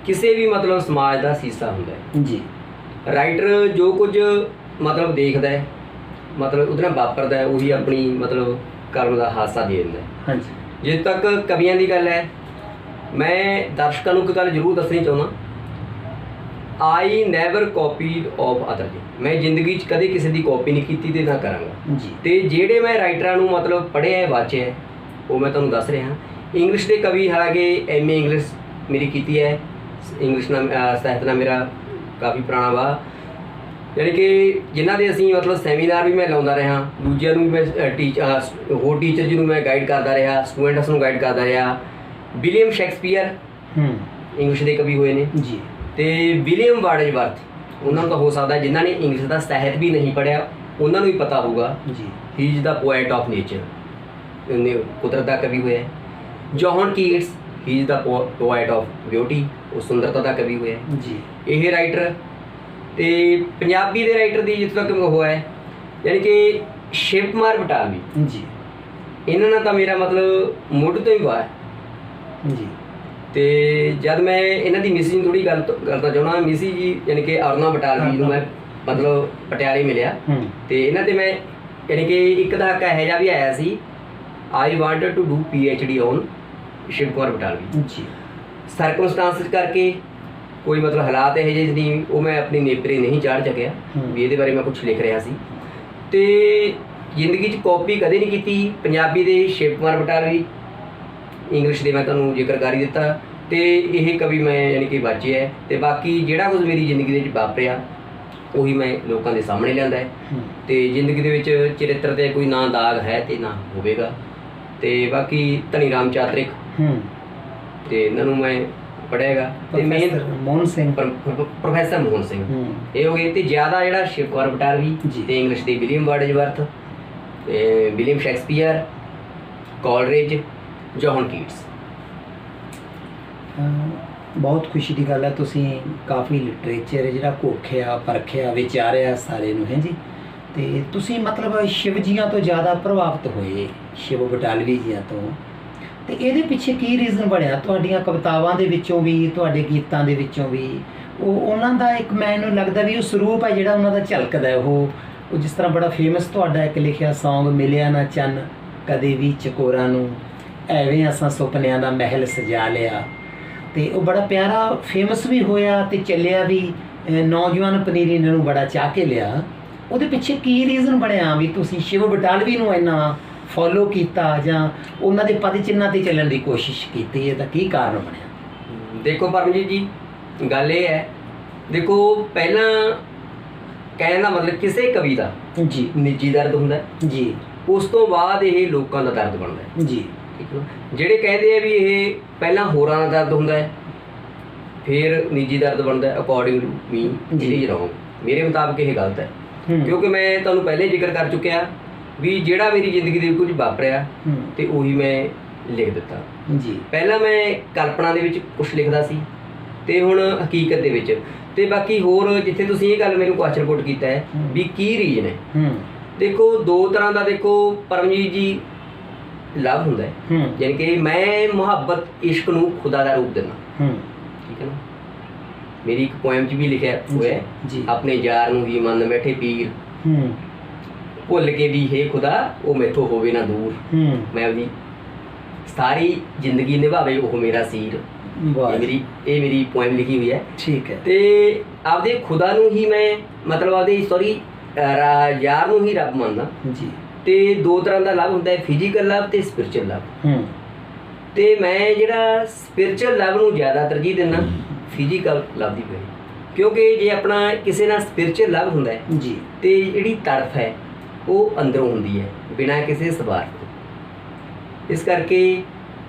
ਕਿਸੇ ਵੀ ਮਤਲਬ ਸਮਾਜ ਦਾ ਸੀਸਾ ਹੁੰਦਾ ਹੈ ਜੀ। ਰਾਈਟਰ ਜੋ ਕੁਝ ਮਤਲਬ ਦੇਖਦਾ ਹੈ, ਮਤਲਬ ਉਹਦੇ ਨਾਲ ਵਾਪਰਦਾ ਹੈ, ਉਹੀ ਆਪਣੀ ਮਤਲਬ ਕਰਮ ਦਾ ਹਾਸਾ ਦੇ ਦਿੰਦਾ ਹੈ। ਹਾਂਜੀ। ਜਿੱਥੇ ਤੱਕ ਕਵੀਆਂ ਦੀ ਗੱਲ ਹੈ, ਮੈਂ ਦਰਸ਼ਕਾਂ ਨੂੰ ਇੱਕ ਗੱਲ ਜ਼ਰੂਰ ਦੱਸਣੀ ਚਾਹੁੰਦਾ, ਆਈ ਨੈਵਰ ਕਾਪੀਡ ਆਫ ਅਦਰ ਜੀ। ਮੈਂ ਜ਼ਿੰਦਗੀ 'ਚ ਕਦੇ ਕਿਸੇ ਦੀ ਕਾਪੀ ਨਹੀਂ ਕੀਤੀ ਤੇ ਨਾ ਕਰਾਂਗਾ ਜੀ। ਤੇ ਜਿਹੜੇ ਮੈਂ ਰਾਈਟਰਾਂ ਨੂੰ ਮਤਲਬ ਪੜ੍ਹਿਆ ਵਾਚਿਆ ਉਹ ਮੈਂ ਤੁਹਾਨੂੰ ਦੱਸ ਰਿਹਾ। ਇੰਗਲਿਸ਼ ਦੇ ਕਵੀ, ਹਾਲਾਂਕਿ MA ਇੰਗਲਿਸ਼ ਮੇਰੀ ਕੀਤੀ ਹੈ, ਇੰਗਲਿਸ਼ ਨਾਲ ਸਾਹਿਤ ਨਾਲ ਮੇਰਾ ਕਾਫੀ ਪੁਰਾਣਾ ਵਾ, ਯਾਨੀ ਕਿ ਜਿਨ੍ਹਾਂ ਦੇ ਅਸੀਂ ਮਤਲਬ ਸੈਮੀਨਾਰ ਵੀ ਮੈਂ ਲਾਉਂਦਾ ਰਿਹਾ, ਦੂਜਿਆਂ ਨੂੰ ਵੀ ਮੈਂ ਹੋਰ ਟੀਚਰ ਜੀ ਨੂੰ ਮੈਂ ਗਾਈਡ ਕਰਦਾ ਰਿਹਾ, ਸਟੂਡੈਂਟਸ ਨੂੰ ਗਾਈਡ ਕਰਦਾ ਰਿਹਾ। ਵਿਲੀਅਮ ਸ਼ੇਕਸਪੀਅਰ ਇੰਗਲਿਸ਼ ਦੇ ਕਵੀ ਹੋਏ ਨੇ ਜੀ। ਤੇ ਵਿਲੀਅਮ ਵਾਰਡਜ਼ਵਰਥ, ਉਹਨਾਂ ਨੂੰ ਤਾਂ ਹੋ ਸਕਦਾ ਜਿਨ੍ਹਾਂ ਨੇ ਇੰਗਲਿਸ਼ ਦਾ ਸਾਹਿਤ ਵੀ ਨਹੀਂ ਪੜ੍ਹਿਆ ਉਹਨਾਂ ਨੂੰ ਵੀ ਪਤਾ ਹੋਊਗਾ ਜੀ। ਹੀ is the poet of nature, ਉਹਨੇ ਕੁਦਰਤ ਦਾ ਕਵੀ ਹੋਇਆ। John Keats, he is the poet of beauty, ਉਹ ਸੁੰਦਰਤਾ ਦਾ ਕਵੀ ਹੋਇਆ ਜੀ। ਇਹ ਰਾਈਟਰ ਤੇ ਪੰਜਾਬੀ ਦੇ ਰਾਈਟਰ ਦੀ ਜਿੱਥੇ ਤੱਕ ਉਹ ਹੈ, ਯਾਨੀ ਕਿ ਸ਼ਿਵ ਕੁਮਾਰ ਬਟਾਲਵੀ ਜੀ, ਇਹਨਾਂ ਨਾਲ ਤਾਂ ਮੇਰਾ ਮਤਲਬ ਮੁੱਢ ਤੋਂ ਹੀ ਵਾ ਜੀ। ਤੇ ਜਦ ਮੈਂ ਇਹਨਾਂ ਦੀ ਮਿਸੀ ਨੂੰ ਥੋੜ੍ਹੀ ਗੱਲ ਕਰਨਾ ਚਾਹੁੰਦਾ, ਮਿਸੀ ਜੀ ਯਾਨੀ ਕਿ ਅਰੁਣਾ ਬਟਾਲਵੀ ਨੂੰ ਮੈਂ ਮਤਲਬ ਪਟਿਆਲੇ ਮਿਲਿਆ ਤੇ ਇਹਨਾਂ ਤੇ ਮੈਂ ਯਾਨੀ ਕਿ ਇੱਕ ਦਹਾਕਾ ਇਹੋ ਜਿਹਾ ਵੀ ਆਇਆ ਸੀ, I wanted to do PhD on Shiv Kumar Batalvi ji. Circumstances ਕਰਕੇ ਕੋਈ ਮਤਲਬ ਹਾਲਾਤ ਇਹੋ ਜਿਹੇ ਨਹੀਂ, ਉਹ ਮੈਂ ਆਪਣੀ ਨੇਪਰੇ ਨਹੀਂ ਚਾੜ ਸਕਿਆ ਵੀ ਇਹਦੇ ਬਾਰੇ ਮੈਂ ਕੁਛ ਲਿਖ ਰਿਹਾ ਸੀ। ਤੇ ਜ਼ਿੰਦਗੀ 'ਚ ਕਾਪੀ ਕਦੇ ਨਹੀਂ ਕੀਤੀ। ਪੰਜਾਬੀ ਦੇ ਸ਼ਿਵ ਕੁਮਾਰ ਬਟਾਲਵੀ, ਇੰਗਲਿਸ਼ ਦੇ ਮੈਂ ਤੁਹਾਨੂੰ ਜ਼ਿਕਰ ਕਰ ਹੀ ਦਿੱਤਾ ਤੇ ਇਹ ਕਵੀ ਮੈਂ ਯਾਨੀ ਕਿ ਵਾਚੇ ਹੈ। ਤੇ ਬਾਕੀ ਜਿਹੜਾ ਕੁਝ ਮੇਰੀ ਜ਼ਿੰਦਗੀ ਦੇ ਵਿੱਚ ਵਾਪਰਿਆ ਉਹੀ ਮੈਂ ਲੋਕਾਂ ਦੇ ਸਾਹਮਣੇ ਲਿਆਂਦਾ ਹੈ। ਤੇ ਜ਼ਿੰਦਗੀ ਦੇ ਵਿੱਚ ਚਰਿੱਤਰ 'ਤੇ ਕੋਈ ਨਾ ਦਾਗ ਹੈ ਤੇ ਨਾ ਹੋਵੇਗਾ। ਤੇ ਬਾਕੀ ਧਨੀ ਰਾਮ ਚਾਤਰਿਕ ਤੇ ਇਹਨਾਂ ਨੂੰ ਮੈਂ ਪੜ੍ਹਿਆਗਾ ਤੇ ਮੇਨ ਮੋਹਨ ਸਿੰਘ, ਪ੍ਰੋਫੈਸਰ ਮੋਹਨ ਸਿੰਘ, ਇਹ ਹੋ ਗਏ। ਤੇ ਜ਼ਿਆਦਾ ਜਿਹੜਾ ਸ਼ਿਵ ਕੁਮਾਰ ਬਟਾਲਵੀ ਤੇ ਇੰਗਲਿਸ਼ ਦੇ William Wordsworth William Shakespeare, Coleridge, John Keats. ਬਹੁਤ ਖੁਸ਼ੀ ਦੀ ਗੱਲ ਹੈ, ਤੁਸੀਂ ਕਾਫੀ ਲਿਟਰੇਚਰ ਜਿਹੜਾ ਘੋਖਿਆ ਪਰਖਿਆ ਵਿਚਾਰਿਆ ਸਾਰੇ ਨੂੰ ਹੈ ਜੀ। ਤੇ ਤੁਸੀਂ ਮਤਲਬ ਸ਼ਿਵ ਜੀਆਂ ਤੋਂ ਜ਼ਿਆਦਾ ਪ੍ਰਭਾਵਿਤ ਹੋਏ, ਸ਼ਿਵ ਬਟਾਲਵੀ ਜੀਆਂ ਤੋਂ। ਤੇ ਇਹਦੇ ਪਿੱਛੇ ਕੀ ਰੀਜ਼ਨ ਬਣਿਆ? ਤੁਹਾਡੀਆਂ ਕਵਿਤਾਵਾਂ ਦੇ ਵਿੱਚੋਂ ਵੀ, ਤੁਹਾਡੇ ਗੀਤਾਂ ਦੇ ਵਿੱਚੋਂ ਵੀ ਉਹਨਾਂ ਦਾ ਇੱਕ, ਮੈਨੂੰ ਲੱਗਦਾ ਵੀ ਉਹ ਸਰੂਪ ਹੈ ਜਿਹੜਾ ਉਹਨਾਂ ਦਾ ਝਲਕਦਾ। ਉਹ ਜਿਸ ਤਰ੍ਹਾਂ ਬੜਾ ਫੇਮਸ ਤੁਹਾਡਾ ਇੱਕ ਲਿਖਿਆ ਸੌਂਗ, ਮਿਲਿਆ ਨਾ ਚੰਨ ਕਦੇ ਵੀ ਚਕੋਰਾਂ ਨੂੰ, ਐਵੇਂ ਅਸਾਂ ਸੁਪਨਿਆਂ ਦਾ ਮਹਿਲ ਸਜਾ ਲਿਆ। ਤੇ ਉਹ ਬੜਾ ਪਿਆਰਾ ਫੇਮਸ ਵੀ ਹੋਇਆ ਤੇ ਚੱਲਿਆ ਵੀ, ਨੌਜਵਾਨ ਪਨੀਰੀ ਨੇ ਨੂੰ ਬੜਾ ਚਾਹ ਕੇ ਲਿਆ। ਉਹਦੇ ਪਿੱਛੇ ਕੀ ਰੀਜ਼ਨ ਬਣਿਆ ਵੀ ਤੁਸੀਂ ਸ਼ਿਵ ਬਟਾਲਵੀ ਨੂੰ ਇੰਨਾ ਫੋਲੋ ਕੀਤਾ ਜਾਂ ਉਹਨਾਂ ਦੇ ਪਦ ਚਿੰਨ੍ਹਾਂ 'ਤੇ ਚੱਲਣ ਦੀ ਕੋਸ਼ਿਸ਼ ਕੀਤੀ? ਇਹਦਾ ਕੀ ਕਾਰਨ ਬਣਿਆ? ਦੇਖੋ ਪਰਮਜੀਤ ਜੀ, ਗੱਲ ਇਹ ਹੈ, ਦੇਖੋ ਪਹਿਲਾਂ ਕਹਿਣ ਦਾ ਮਤਲਬ ਕਿਸੇ ਕਵੀ ਦਾ ਜੀ ਨਿੱਜੀ ਦਰਦ ਹੁੰਦਾ ਜੀ, ਉਸ ਤੋਂ ਬਾਅਦ ਇਹ ਲੋਕਾਂ ਦਾ ਦਰਦ ਬਣਦਾ ਜੀ। ਠੀਕ ਹੈ। ਜਿਹੜੇ ਕਹਿੰਦੇ ਆ ਵੀ ਇਹ ਪਹਿਲਾਂ ਹੋਰਾਂ ਦਾ ਦਰਦ ਹੁੰਦਾ ਹੈ ਫਿਰ ਨਿੱਜੀ ਦਰਦ ਬਣਦਾ, according to me it is wrong. ਮੇਰੇ ਮੁਤਾਬਕ ਇਹ ਗਲਤ ਹੈ, ਕਿਉਂਕਿ ਮੈਂ ਤੁਹਾਨੂੰ ਪਹਿਲੇ ਜ਼ਿਕਰ ਕਰ ਚੁੱਕਿਆ ਵੀ ਜਿਹੜਾ ਮੇਰੀ ਜ਼ਿੰਦਗੀ ਦੇ ਵਿੱਚ ਕੁਝ ਵਾਪਰਿਆ ਤੇ ਉਹੀ ਮੈਂ ਲਿਖ ਦਿੱਤਾ ਜੀ। ਪਹਿਲਾਂ ਮੈਂ ਕਲਪਨਾ ਦੇ ਵਿੱਚ ਕੁਝ ਲਿਖਦਾ ਸੀ ਤੇ ਹੁਣ ਹਕੀਕਤ ਦੇ ਵਿੱਚ। ਤੇ ਬਾਕੀ ਹੋਰ ਜਿੱਥੇ ਤੁਸੀਂ ਇਹ ਗੱਲ ਮੈਨੂੰ ਕੁਐਸਚਨ ਪੁੱਟ ਕੀਤਾ ਹੈ ਵੀ ਕੀ ਰੀਜ਼ਨ ਹੈ, ਦੇਖੋ ਦੋ ਤਰ੍ਹਾਂ ਦਾ, ਦੇਖੋ ਪਰਮਜੀਤ ਜੀ, ਲਵ ਹੁੰਦਾ ਹੈ, ਯਾਨੀ ਕਿ ਮੈਂ ਮੁਹੱਬਤ ਇਸ਼ਕ ਨੂੰ ਖੁਦਾ ਦਾ ਰੂਪ ਦਿੰਦਾ, ਠੀਕ ਹੈ ਨਾ। ਮੇਰੀ ਇੱਕ ਪੋਇਮ 'ਚ ਵੀ ਲਿਖਿਆ ਹੋਇਆ, ਆਪਣੇ ਯਾਰ ਨੂੰ ਹੀ ਮੰਨ ਬੈਠੇ ਪੀਰ, ਭੁੱਲ ਕੇ ਵੀ ਹੈ ਖੁਦਾ ਉਹ ਮੈਥੋਂ ਹੋਵੇ ਨਾ ਦੂਰ, ਮੈਂ ਉਹਦੀ ਸਾਰੀ ਜ਼ਿੰਦਗੀ ਨਿਭਾਵੇ ਉਹ ਮੇਰਾ ਸੀਰ। ਇਹ ਮੇਰੀ ਪੋਇਮ ਲਿਖੀ ਹੋਈ ਹੈ, ਠੀਕ ਹੈ। ਤੇ ਆਪਦੇ ਖੁਦਾ ਨੂੰ ਹੀ ਮੈਂ ਮਤਲਬ ਆਪਦੇ ਯਾਰ ਨੂੰ ਹੀ ਰੱਬ ਮੰਨਦਾ ਜੀ। ਤੇ ਦੋ ਤਰ੍ਹਾਂ ਦਾ ਲਵ ਹੁੰਦਾ ਹੈ, ਫਿਜ਼ੀਕਲ ਲਵ ਤੇ ਸਪਿਰਚੁਅਲ ਲਵ। ਤੇ ਮੈਂ ਜਿਹੜਾ ਸਪਿਰਚੁਅਲ ਲਵ ਨੂੰ ਜ਼ਿਆਦਾ ਤਰਜੀਹ ਦਿੰਦਾ ਫਿਜ਼ੀਕਲ ਲਵ ਦੀ ਬਜਾਏ, ਕਿਉਂਕਿ ਜੇ ਆਪਣਾ ਕਿਸੇ ਨਾਲ ਸਪਿਰਚੁਅਲ ਲਵ ਹੁੰਦਾ ਹੈ ਜੀ ਤੇ ਜਿਹੜੀ ਤੜਫ ਹੈ ਉਹ ਅੰਦਰੋਂ ਹੁੰਦੀ ਹੈ ਬਿਨਾਂ ਕਿਸੇ ਸਵਾਰਥ ਤੋਂ। ਇਸ ਕਰਕੇ